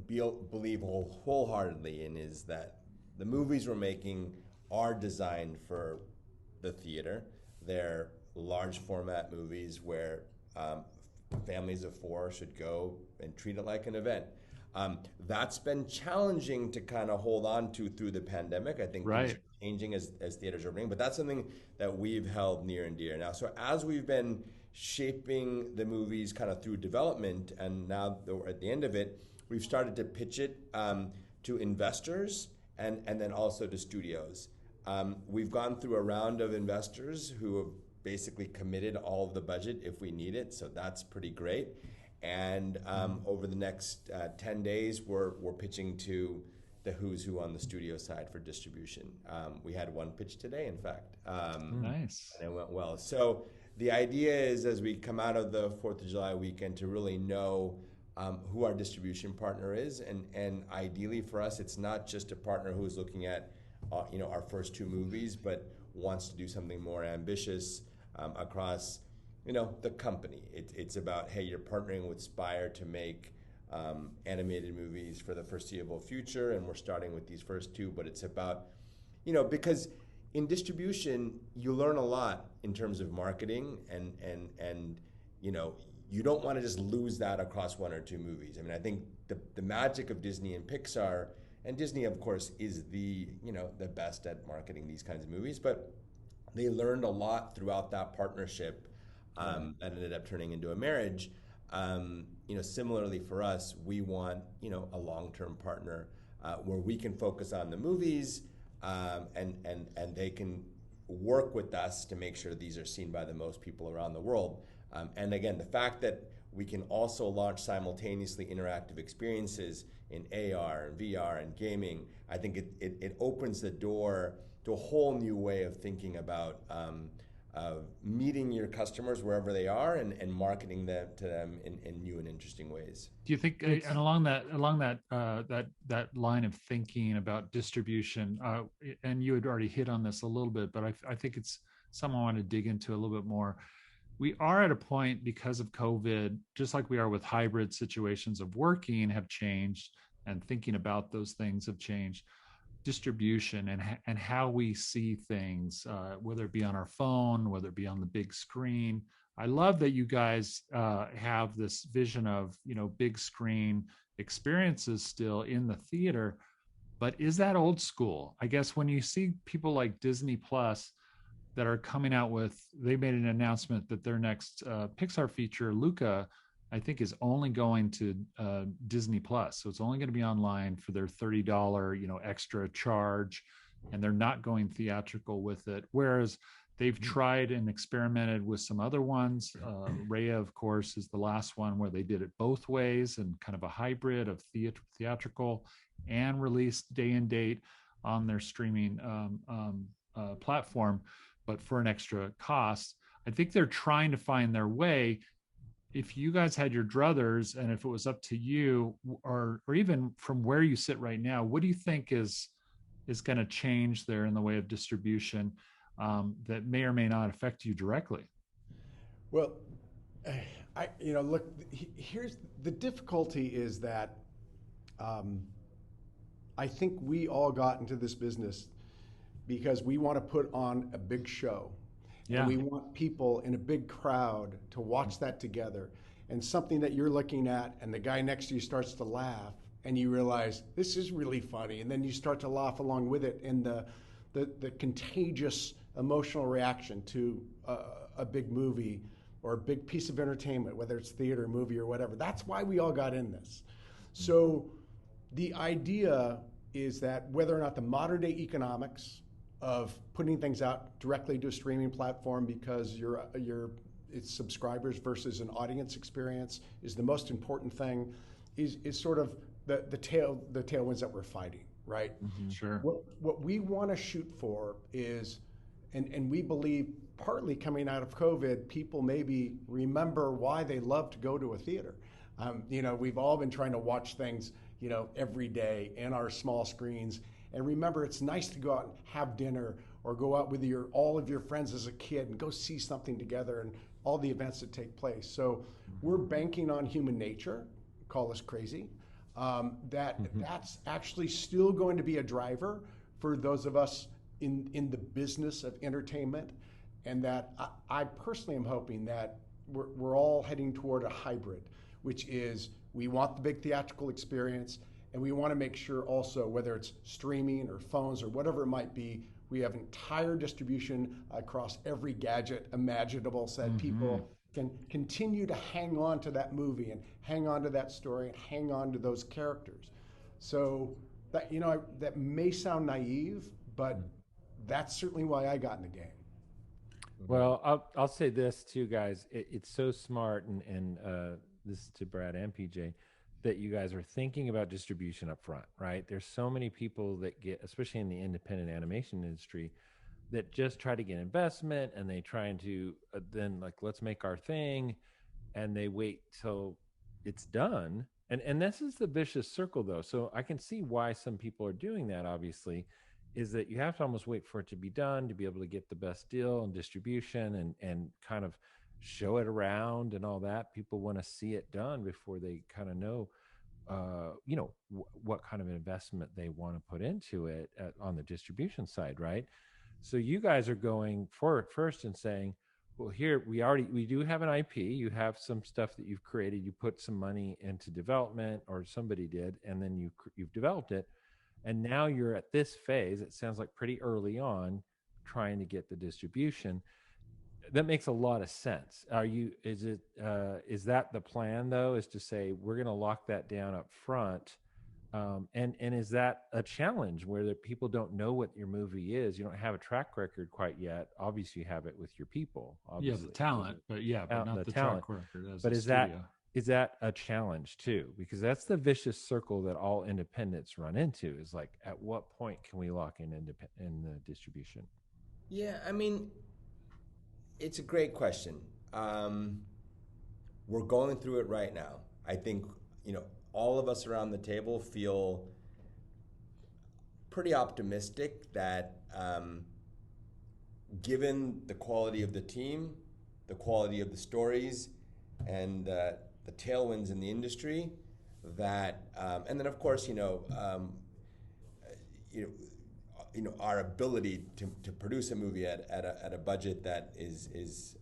believe wholeheartedly in is that the movies we're making are designed for the theater. They're large format movies where families of four should go and treat it like an event. That's been challenging to kind of hold on to through the pandemic. I think things Right. are changing as theaters are opening, but that's something that we've held near and dear. Now, so as we've been shaping the movies kind of through development, and now that we're at the end of it, we've started to pitch it to investors and then also to studios. We've gone through a round of investors who have basically committed all of the budget if we need it, so that's pretty great. And over the next 10 days, we're pitching to the who's who on the studio side for distribution. We had one pitch today, in fact. Nice. And it went well. So the idea is, as we come out of the 4th of July weekend, to really know who our distribution partner is, and ideally for us, it's not just a partner who's looking at our first two movies, but wants to do something more ambitious across the company. It's about, hey, you're partnering with Spire to make animated movies for the foreseeable future, and we're starting with these first two, but it's about because in distribution you learn a lot in terms of marketing, and you don't want to just lose that across one or two movies. I mean, I think the magic of Disney and Pixar, and Disney, of course, is the best at marketing these kinds of movies, but they learned a lot throughout that partnership that ended up turning into a marriage. Similarly for us, we want a long-term partner where we can focus on the movies, and they can work with us to make sure these are seen by the most people around the world. And again, the fact that we can also launch simultaneously interactive experiences in AR and VR and gaming, I think it opens the door to a whole new way of thinking about meeting your customers wherever they are and marketing them to them in new and interesting ways. Do you think, and along that line of thinking about distribution, and you had already hit on this a little bit, but I think it's something I want to dig into a little bit more. We are at a point because of COVID, just like we are with hybrid situations of working have changed, and thinking about those things have changed. Distribution and how we see things, whether it be on our phone, whether it be on the big screen. I love that you guys have this vision of big screen experiences still in the theater, but is that old school? I guess when you see people like Disney Plus that are coming out with, they made an announcement that their next Pixar feature, Luca, I think is only going to Disney Plus. So it's only going to be online for their $30, extra charge, and they're not going theatrical with it. Whereas they've tried and experimented with some other ones. Raya, of course, is the last one where they did it both ways and kind of a hybrid of theatrical and released day and date on their streaming platform, but for an extra cost. I think they're trying to find their way. If you guys had your druthers, and if it was up to you, or even from where you sit right now, what do you think is going to change there in the way of distribution, that may or may not affect you directly? Well, look, here's the difficulty is that I think we all got into this business because we want to put on a big show. Yeah. And we want people in a big crowd to watch that together. And something that you're looking at and the guy next to you starts to laugh and you realize this is really funny. And then you start to laugh along with it. And the contagious emotional reaction to a big movie or a big piece of entertainment, whether it's theater, movie, or whatever. That's why we all got in this. So the idea is that whether or not the modern day economics of putting things out directly to a streaming platform because it's subscribers versus an audience experience is the most important thing, is sort of the tailwinds that we're fighting, right? Mm-hmm. Sure. What we want to shoot for is, and we believe partly coming out of COVID, people maybe remember why they love to go to a theater. We've all been trying to watch things, every day in our small screens. And remember, it's nice to go out and have dinner or go out with all of your friends as a kid and go see something together and all the events that take place. So we're banking on human nature, call us crazy, that's actually still going to be a driver for those of us in the business of entertainment. And that I personally am hoping that we're all heading toward a hybrid, which is we want the big theatrical experience, and we want to make sure also, whether it's streaming or phones or whatever it might be, we have entire distribution across every gadget imaginable so that people can continue to hang on to that movie and hang on to that story and hang on to those characters. So that, that may sound naive, but that's certainly why I got in the game. Well, I'll say this too, guys. It's so smart, and this is to Brad and PJ, that you guys are thinking about distribution up front, right? There's so many people that get, especially in the independent animation industry, that just try to get investment and they try to then let's make our thing, and they wait till it's done. And this is the vicious circle, though. So I can see why some people are doing that, obviously, is that you have to almost wait for it to be done to be able to get the best deal and distribution and kind of show it around and all that. People want to see it done before they kind of know, what kind of investment they want to put into it on the distribution side, right? So you guys are going for it first and saying, well, here we do have an IP. You have some stuff that you've created. You put some money into development, or somebody did, and then you've developed it. And now you're at this phase, it sounds like pretty early on, trying to get the distribution. That makes a lot of sense. Is that the plan, though, is to say we're going to lock that down up front? And is that a challenge where people don't know what your movie is? You don't have a track record quite yet. Obviously, you have it with your people. Obviously. Yeah, the talent, but not the talent. Track record. But is that a challenge too? Because that's the vicious circle that all independents run into, is like, at what point can we lock in the distribution? Yeah, I mean, it's a great question. We're going through it right now. I think, all of us around the table feel pretty optimistic that given the quality of the team, the quality of the stories, and the tailwinds in the industry, that and then of course our ability to produce a movie at a budget that is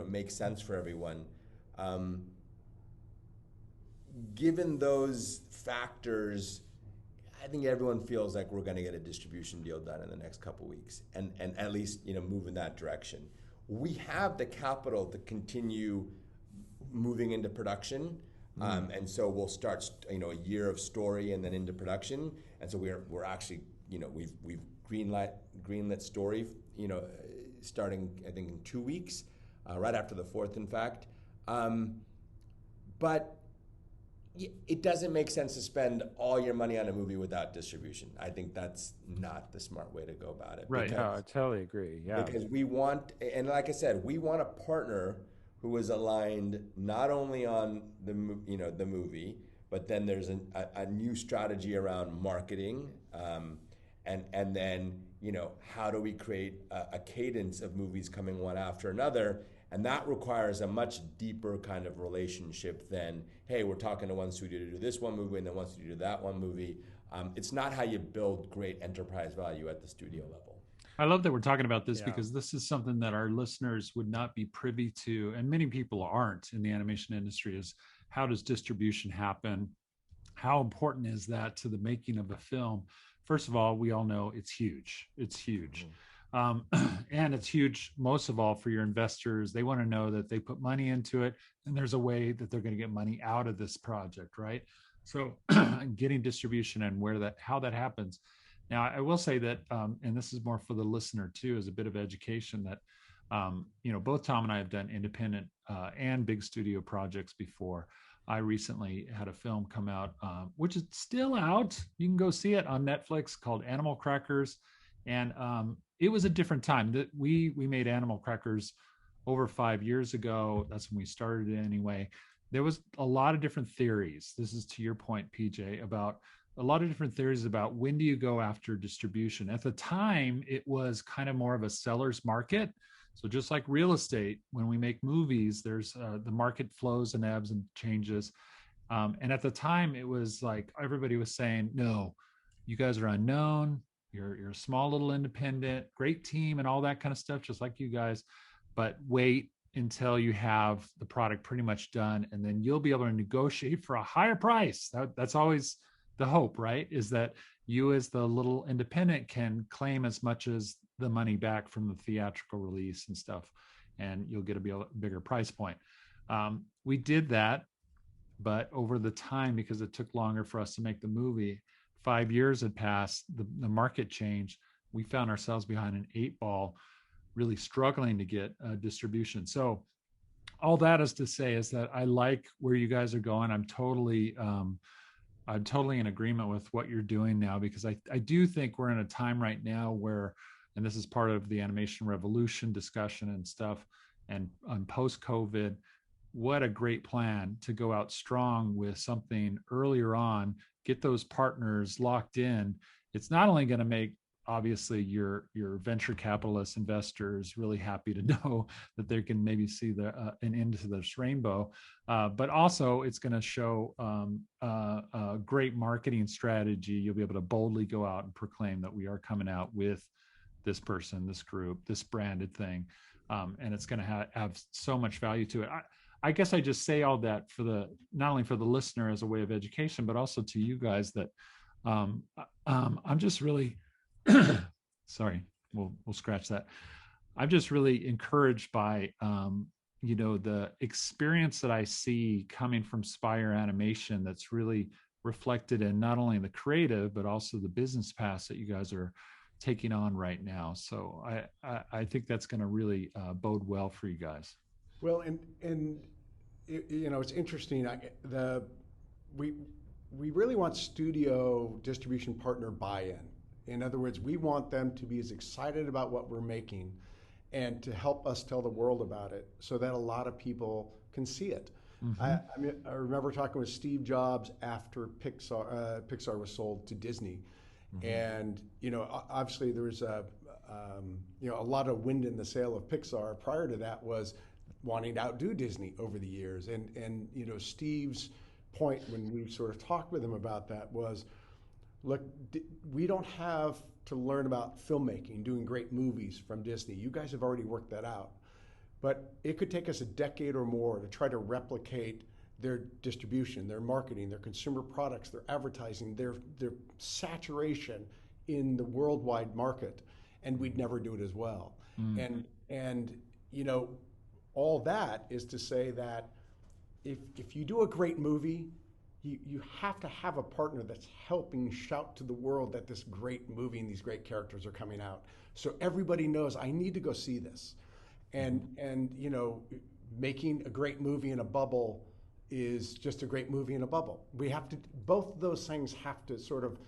makes sense for everyone. Given those factors, I think everyone feels like we're going to get a distribution deal done in the next couple of weeks, and at least move in that direction. We have the capital to continue moving into production, and so we'll start a year of story and then into production, and so we're actually we've greenlit story starting I think in 2 weeks, right after the 4th, in fact, but it doesn't make sense to spend all your money on a movie without distribution. I think that's not the smart way to go about it. Right. No, I totally agree. Yeah. Because we want, and like I said, we want a partner who is aligned not only on the movie, but then there's a new strategy around marketing, and then how do we create a cadence of movies coming one after another, and that requires a much deeper kind of relationship than, hey, we're talking to one studio to do this one movie and then one studio to do that one movie. It's not how you build great enterprise value at the studio level. I love that we're talking about this because this is something that our listeners would not be privy to, and many people aren't in the animation industry, is how does distribution happen? How important is that to the making of a film? First of all, we all know it's huge. It's huge. And it's huge, most of all, for your investors. They want to know that they put money into it and there's a way that they're going to get money out of this project, right? So getting distribution and how that happens. Now, I will say that, and this is more for the listener too, as a bit of education, that both Tom and I have done independent and big studio projects before. I recently had a film come out, which is still out. You can go see it on Netflix, called Animal Crackers, and it was a different time. That we made Animal Crackers over 5 years ago. That's when we started it anyway. There was a lot of different theories. This is to your point, PJ, about a lot of different theories about when do you go after distribution. At the time, it was kind of more of a seller's market. So just like real estate, when we make movies, there's the market flows and ebbs and changes. And at the time, it was like everybody was saying, no, you guys are unknown. You're a small little independent, great team and all that kind of stuff, just like you guys. But wait until you have the product pretty much done, and then you'll be able to negotiate for a higher price. That's always the hope, right? Is that you as the little independent can claim as much as the money back from the theatrical release and stuff, and you'll get a bigger price point. We did that, but over the time, because it took longer for us to make the movie, 5 years had passed, the market changed. We found ourselves behind an 8-ball, really struggling to get distribution. So all that is to say is that I like where you guys are going. I'm totally in agreement with what you're doing now, because I do think we're in a time right now where, and this is part of the animation revolution discussion and stuff, and on post-COVID, what a great plan to go out strong with something earlier on, get those partners locked in. It's not only going to make, obviously, your venture capitalist investors really happy to know that they can maybe see an end to this rainbow, but also it's going to show a great marketing strategy. You'll be able to boldly go out and proclaim that we are coming out with this person, this group, this branded thing, and it's going to have so much value to it. I guess I just say all that not only for the listener as a way of education, but also to you guys that I'm just really sorry, we'll scratch that. I'm just really encouraged by the experience that I see coming from Spire Animation that's really reflected in not only the creative but also the business paths that you guys are taking on right now. So I think that's going to really bode well for you guys. Well, and it's interesting. We really want studio distribution partner buy-in. In other words, we want them to be as excited about what we're making and to help us tell the world about it so that a lot of people can see it. Mm-hmm. I remember talking with Steve Jobs after Pixar was sold to Disney. Mm-hmm. And, obviously there was a lot of wind in the sail of Pixar. Prior to that was wanting to outdo Disney over the years. And Steve's point when we sort of talked with him about that was, look, we don't have to learn about filmmaking, doing great movies from Disney. You guys have already worked that out. But it could take us a decade or more to try to replicate their distribution, their marketing, their consumer products, their advertising, their saturation in the worldwide market, and we'd never do it as well. Mm. And all that is to say that if you do a great movie, you have to have a partner that's helping shout to the world that this great movie and these great characters are coming out. So everybody knows, I need to go see this. And making a great movie in a bubble is just a great movie in a bubble. We have to, both of those things have to sort of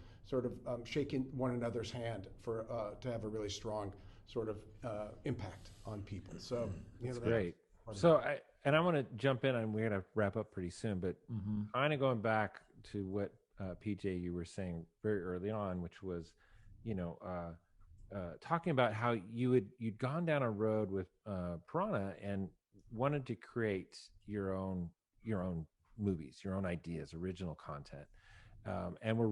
shake in one another's hand for to have a really strong sort of impact on people. So that's great. So I want to jump in, and we're going to wrap up pretty soon, but kind of going back to what PJ you were saying very early on, which was, talking about how you'd gone down a road with Piranha and wanted to create your own movies, your own ideas, original content, and we're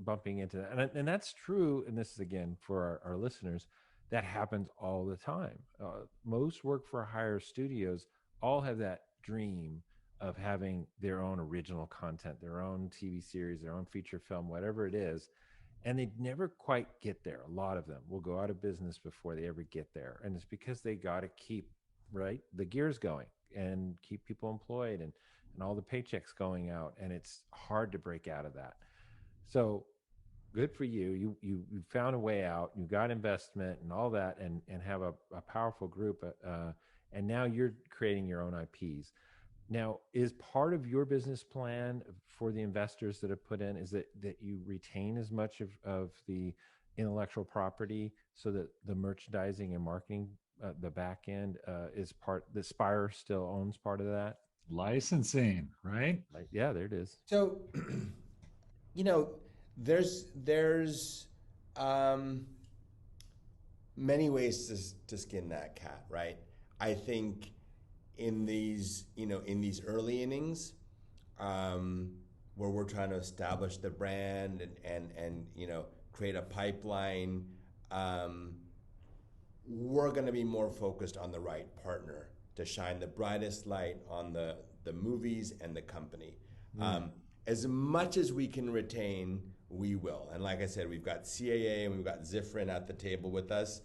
bumping into that, and that's true. And this is again for our listeners. That happens all the time. Most work for hire studios all have that dream of having their own original content, their own TV series, their own feature film, whatever it is. And they never quite get there. A lot of them will go out of business before they ever get there. And it's because they got to keep the gears going and keep people employed and all the paychecks going out. And it's hard to break out of that. So good for you. You found a way out. You got investment and all that, and have a powerful group. And now you're creating your own IPs. Now, is part of your business plan for the investors that have put in is that you retain as much of the intellectual property so that the merchandising and marketing, the back end, is part, the Spire still owns part of that? Licensing, right? Yeah, there it is. So, there's many ways to skin that cat, right? I think in these early innings, where we're trying to establish the brand and create a pipeline, we're going to be more focused on the right partner to shine the brightest light on the movies and the company. As much as we can retain, we will. And like I said, we've got CAA and we've got Zifrin at the table with us.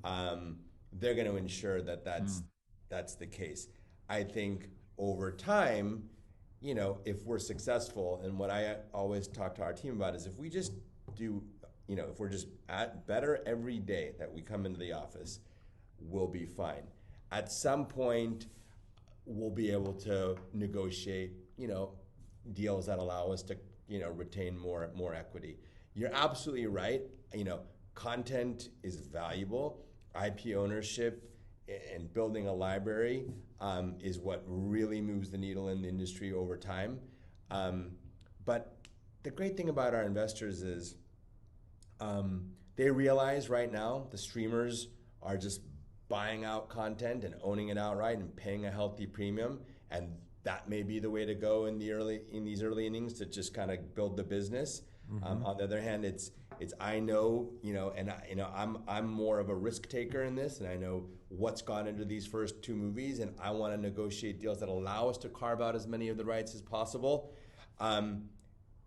They're going to ensure that that's the case. I think over time, if we're successful, and what I always talk to our team about is if we just do, if we're just better every day that we come into the office, we'll be fine. At some point, we'll be able to negotiate, deals that allow us to, retain more equity. You're absolutely right. Content is valuable. IP ownership and building a library is what really moves the needle in the industry over time. But the great thing about our investors is they realize right now the streamers are just buying out content and owning it outright and paying a healthy premium, and that may be the way to go in these early innings to just kind of build the business. On the other hand, it's I know, I'm more of a risk taker in this, and I know what's gone into these first two movies, and I want to negotiate deals that allow us to carve out as many of the rights as possible. And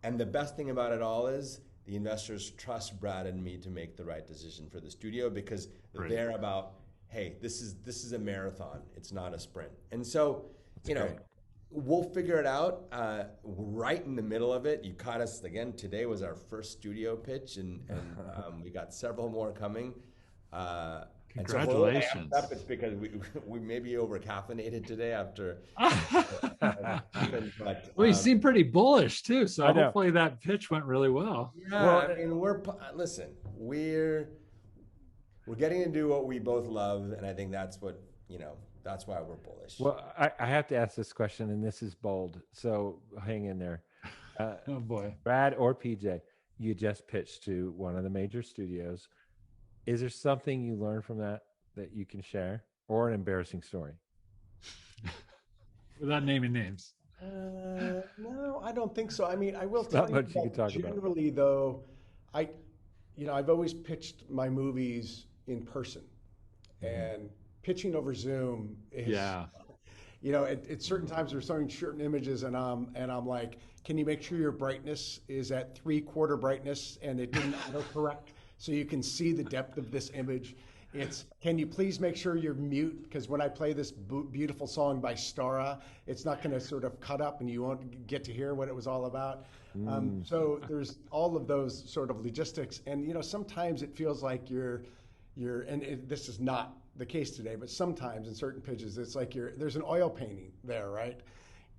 the best thing about it all is the investors trust Brad and me to make the right decision for the studio, because they're about, hey, this is a marathon, it's not a sprint. And so, we'll figure it out right in the middle of it. You caught us again. Today was our first studio pitch, and we got several more coming. Congratulations! And so it's because we may be over caffeinated today after. But, well, you seem pretty bullish too. So hopefully that pitch went really well. Yeah, well, I mean, we're getting to do what we both love, and I think that's what That's why we're bullish. Well, I have to ask this question, and this is bold, so hang in there. Oh boy, Brad or PJ, you just pitched to one of the major studios. Is there something you learned from that you can share, or an embarrassing story? Without naming names. No, I don't think so. I mean, I will tell you much you can talk generally, about. Though, I've always pitched my movies in person, and pitching over Zoom is, at certain times there's certain images, and I'm like, can you make sure your brightness is at 3/4 brightness and it didn't autocorrect so you can see the depth of this image? Can you please make sure you're mute, because when I play this beautiful song by Stara, it's not going to sort of cut up and you won't get to hear what it was all about. So there's all of those sort of logistics, and sometimes it feels like this is not the case today, but sometimes in certain pitches it's like there's an oil painting there, right?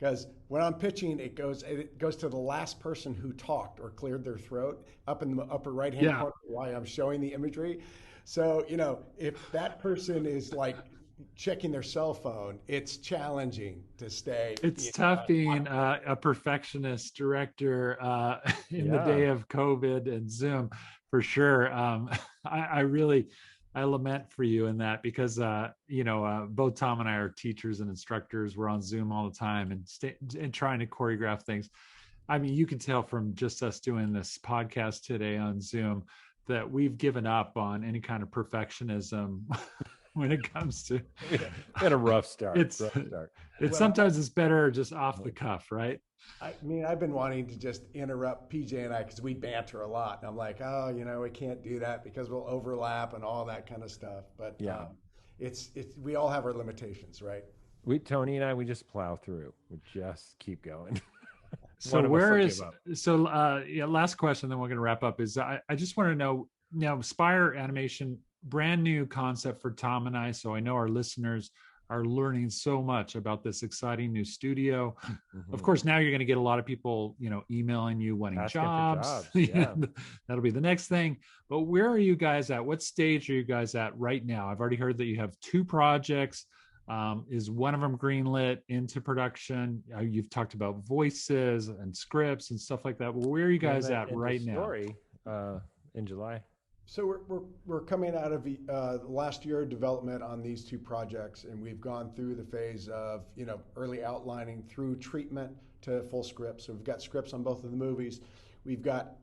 because when I'm pitching, it goes to the last person who talked or cleared their throat up in the upper right hand Yeah. corner while I'm showing the imagery. So if that person is like checking their cell phone, it's challenging to stay. It's tough being a perfectionist director in the Yeah. day of COVID and Zoom, for sure. I really, I lament for you in that because both Tom and I are teachers and instructors. We're on Zoom all the time and trying to choreograph things. I mean, you can tell from just us doing this podcast today on Zoom that we've given up on any kind of perfectionism when it comes to We had a rough start. it's Rough start. it's Well, sometimes it's better just off the cuff, right? I mean, I've been wanting to just interrupt PJ and I because we banter a lot. And I'm like, oh, we can't do that because we'll overlap and all that kind of stuff. But Yeah. it's we all have our limitations, right? Tony and I, we just plow through. We just keep going. So One of us where will is give up. so yeah, last question, then we're going to wrap up. Is I just want to know now, Spire Animation, brand new concept for Tom and I. So I know our listeners are learning so much about this exciting new studio. Of Mhm. course, now you're going to get a lot of people, emailing you wanting Asking for jobs. jobs, Yeah, yeah. that'll be the next thing. But where are you guys at? What stage are you guys at right now? I've already heard that you have 2 projects. Is one of them greenlit into production? You've talked about voices and scripts and stuff like that. Well, where are you guys Greenlit at into right now? story in July. So we're coming out of the last year of development on these 2 projects, and we've gone through the phase of early outlining through treatment to full scripts. So we've got scripts on both of the movies. We've got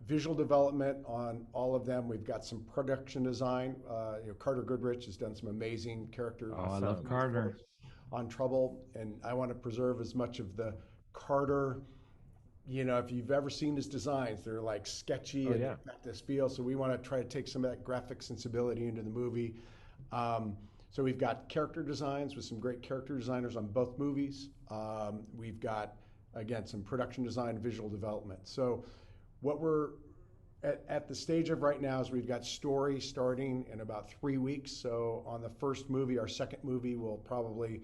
visual development on all of them. We've got some production design. Carter Goodrich has done some amazing character. Oh, I love Carter. On Trouble, and I want to preserve as much of the Carter. If you've ever seen his designs, they're like sketchy and yeah. got this feel. So we want to try to take some of that graphic sensibility into the movie. So we've got character designs with some great character designers on both movies. We've got, again, some production design and visual development. So what we're at the stage of right now is we've got story starting in about 3 weeks. So on the first movie, our second movie will probably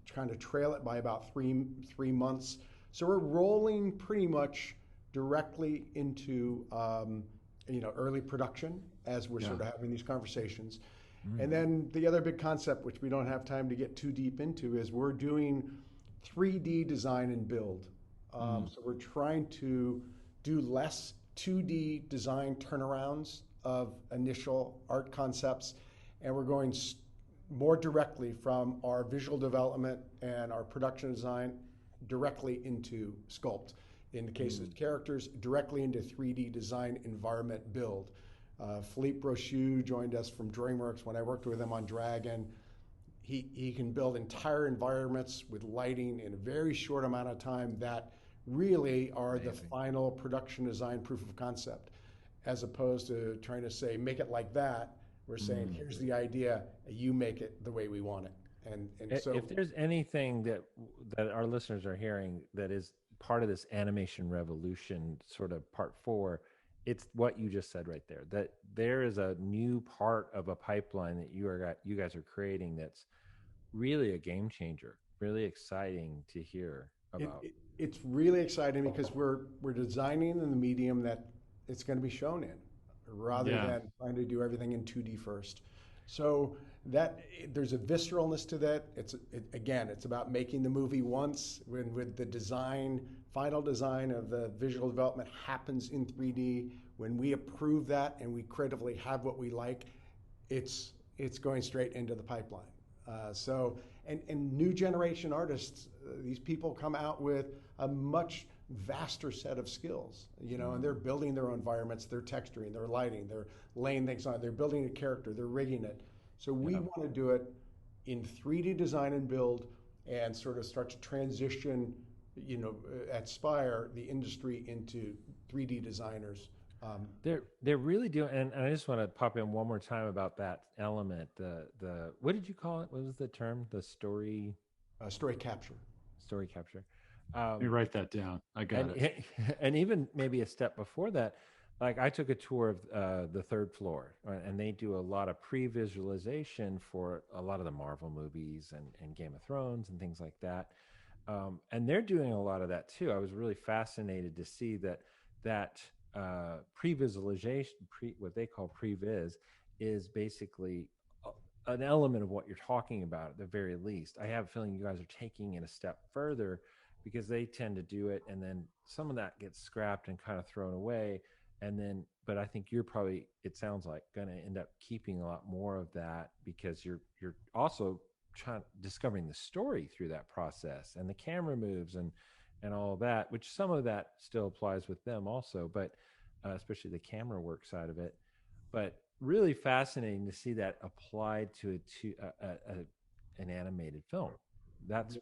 kind of trail it by about three months. So we're rolling pretty much directly into early production as we're sort of having these conversations. And then the other big concept, which we don't have time to get too deep into, is we're doing 3D design and build. So we're trying to do less 2D design turnarounds of initial art concepts, and we're going more directly from our visual development and our production design directly into sculpt. In the case of characters, directly into 3D design environment build. Philippe Brochu joined us from DreamWorks when I worked with him on Dragon. He can build entire environments with lighting in a very short amount of time that really are the final production design proof of concept, as opposed to trying to say, make it like that. We're saying, here's the idea, you make it the way we want it. And so if there's anything that our listeners are hearing that is part of this animation revolution, sort of part 4, it's what you just said right there. That there is a new part of a pipeline that you guys are creating that's really a game changer. Really exciting to hear about. It's really exciting because we're designing in the medium that it's going to be shown in, rather than trying to do everything in 2D first. So that there's a visceralness to that. It's about making the movie once. With the final design of the visual development happens in 3D. When we approve that and we creatively have what we like, it's going straight into the pipeline. And new generation artists, these people come out with a much vaster set of skills, and they're building their own environments, they're texturing, they're lighting, they're laying things on, they're building a character, they're rigging it. So we want to do it in 3D design and build, and sort of start to transition, at Spire, the industry into 3D designers. They're really doing, and I just want to pop in one more time about that element. The what did you call it? What was the term? The story Capture. Story capture. Let me write that down. I got it. And even maybe a step before that, like I took a tour of the third floor, and they do a lot of pre-visualization for a lot of the Marvel movies and Game of Thrones and things like that. And they're doing a lot of that too. I was really fascinated to see that pre-visualization, what they call pre-viz, is basically an element of what you're talking about at the very least. I have a feeling you guys are taking it a step further because they tend to do it, and then some of that gets scrapped and kind of thrown away. And then, but I think you're probably, it sounds like, going to end up keeping a lot more of that because you're also discovering the story through that process and the camera moves and all of that, which some of that still applies with them also, but especially the camera work side of it. But really fascinating to see that applied to an animated film. That's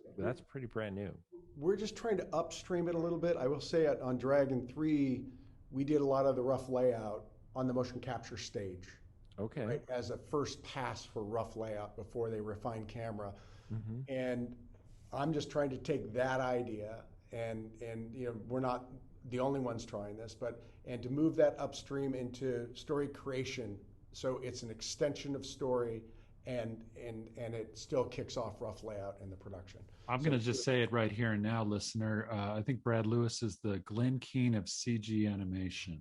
pretty brand new. We're just trying to upstream it a little bit. I will say on Dragon 3, we did a lot of the rough layout on the motion capture stage. Okay. Right, as a first pass for rough layout before they refine camera. Mm-hmm. And I'm just trying to take that idea and we're not the only ones trying this, and to move that upstream into story creation so it's an extension of story and it still kicks off rough layout in the production. I'm going to just say it right here and now, listener. I think Brad Lewis is the Glenn Keane of CG animation.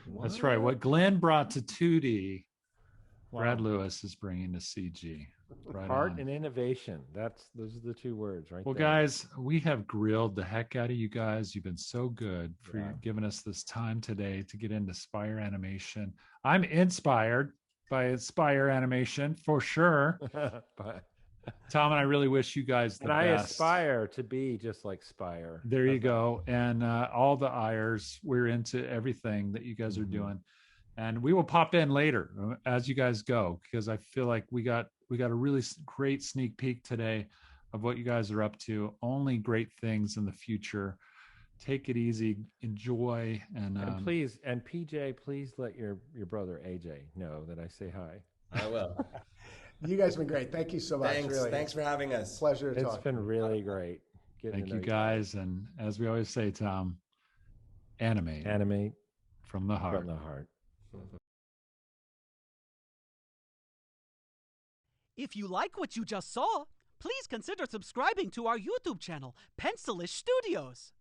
What? That's right. What Glenn brought to 2D, Brad Lewis is bringing to CG. Right Art on. and innovation. Those are the two words, right? Well, there. Guys, we have grilled the heck out of you guys. You've been so good for giving us this time today to get into Spire Animation. I'm inspired by Spire Animation for sure. But Tom and I really wish you guys the best. I aspire to be just like Spire. There you go. And all the Ires, we're into everything that you guys are doing. And we will pop in later as you guys go, because I feel like we got a really great sneak peek today of what you guys are up to. Only great things in the future. Take it easy, enjoy, and please, and PJ, please let your brother AJ know that I say hi. I will. You guys have been great. Thank you so much. Thanks for having us. Pleasure to talk. It's been really great. Thank you guys, and as we always say, Tom, animate from the heart. From the heart. If you like what you just saw, please consider subscribing to our YouTube channel, Pencilish Studios.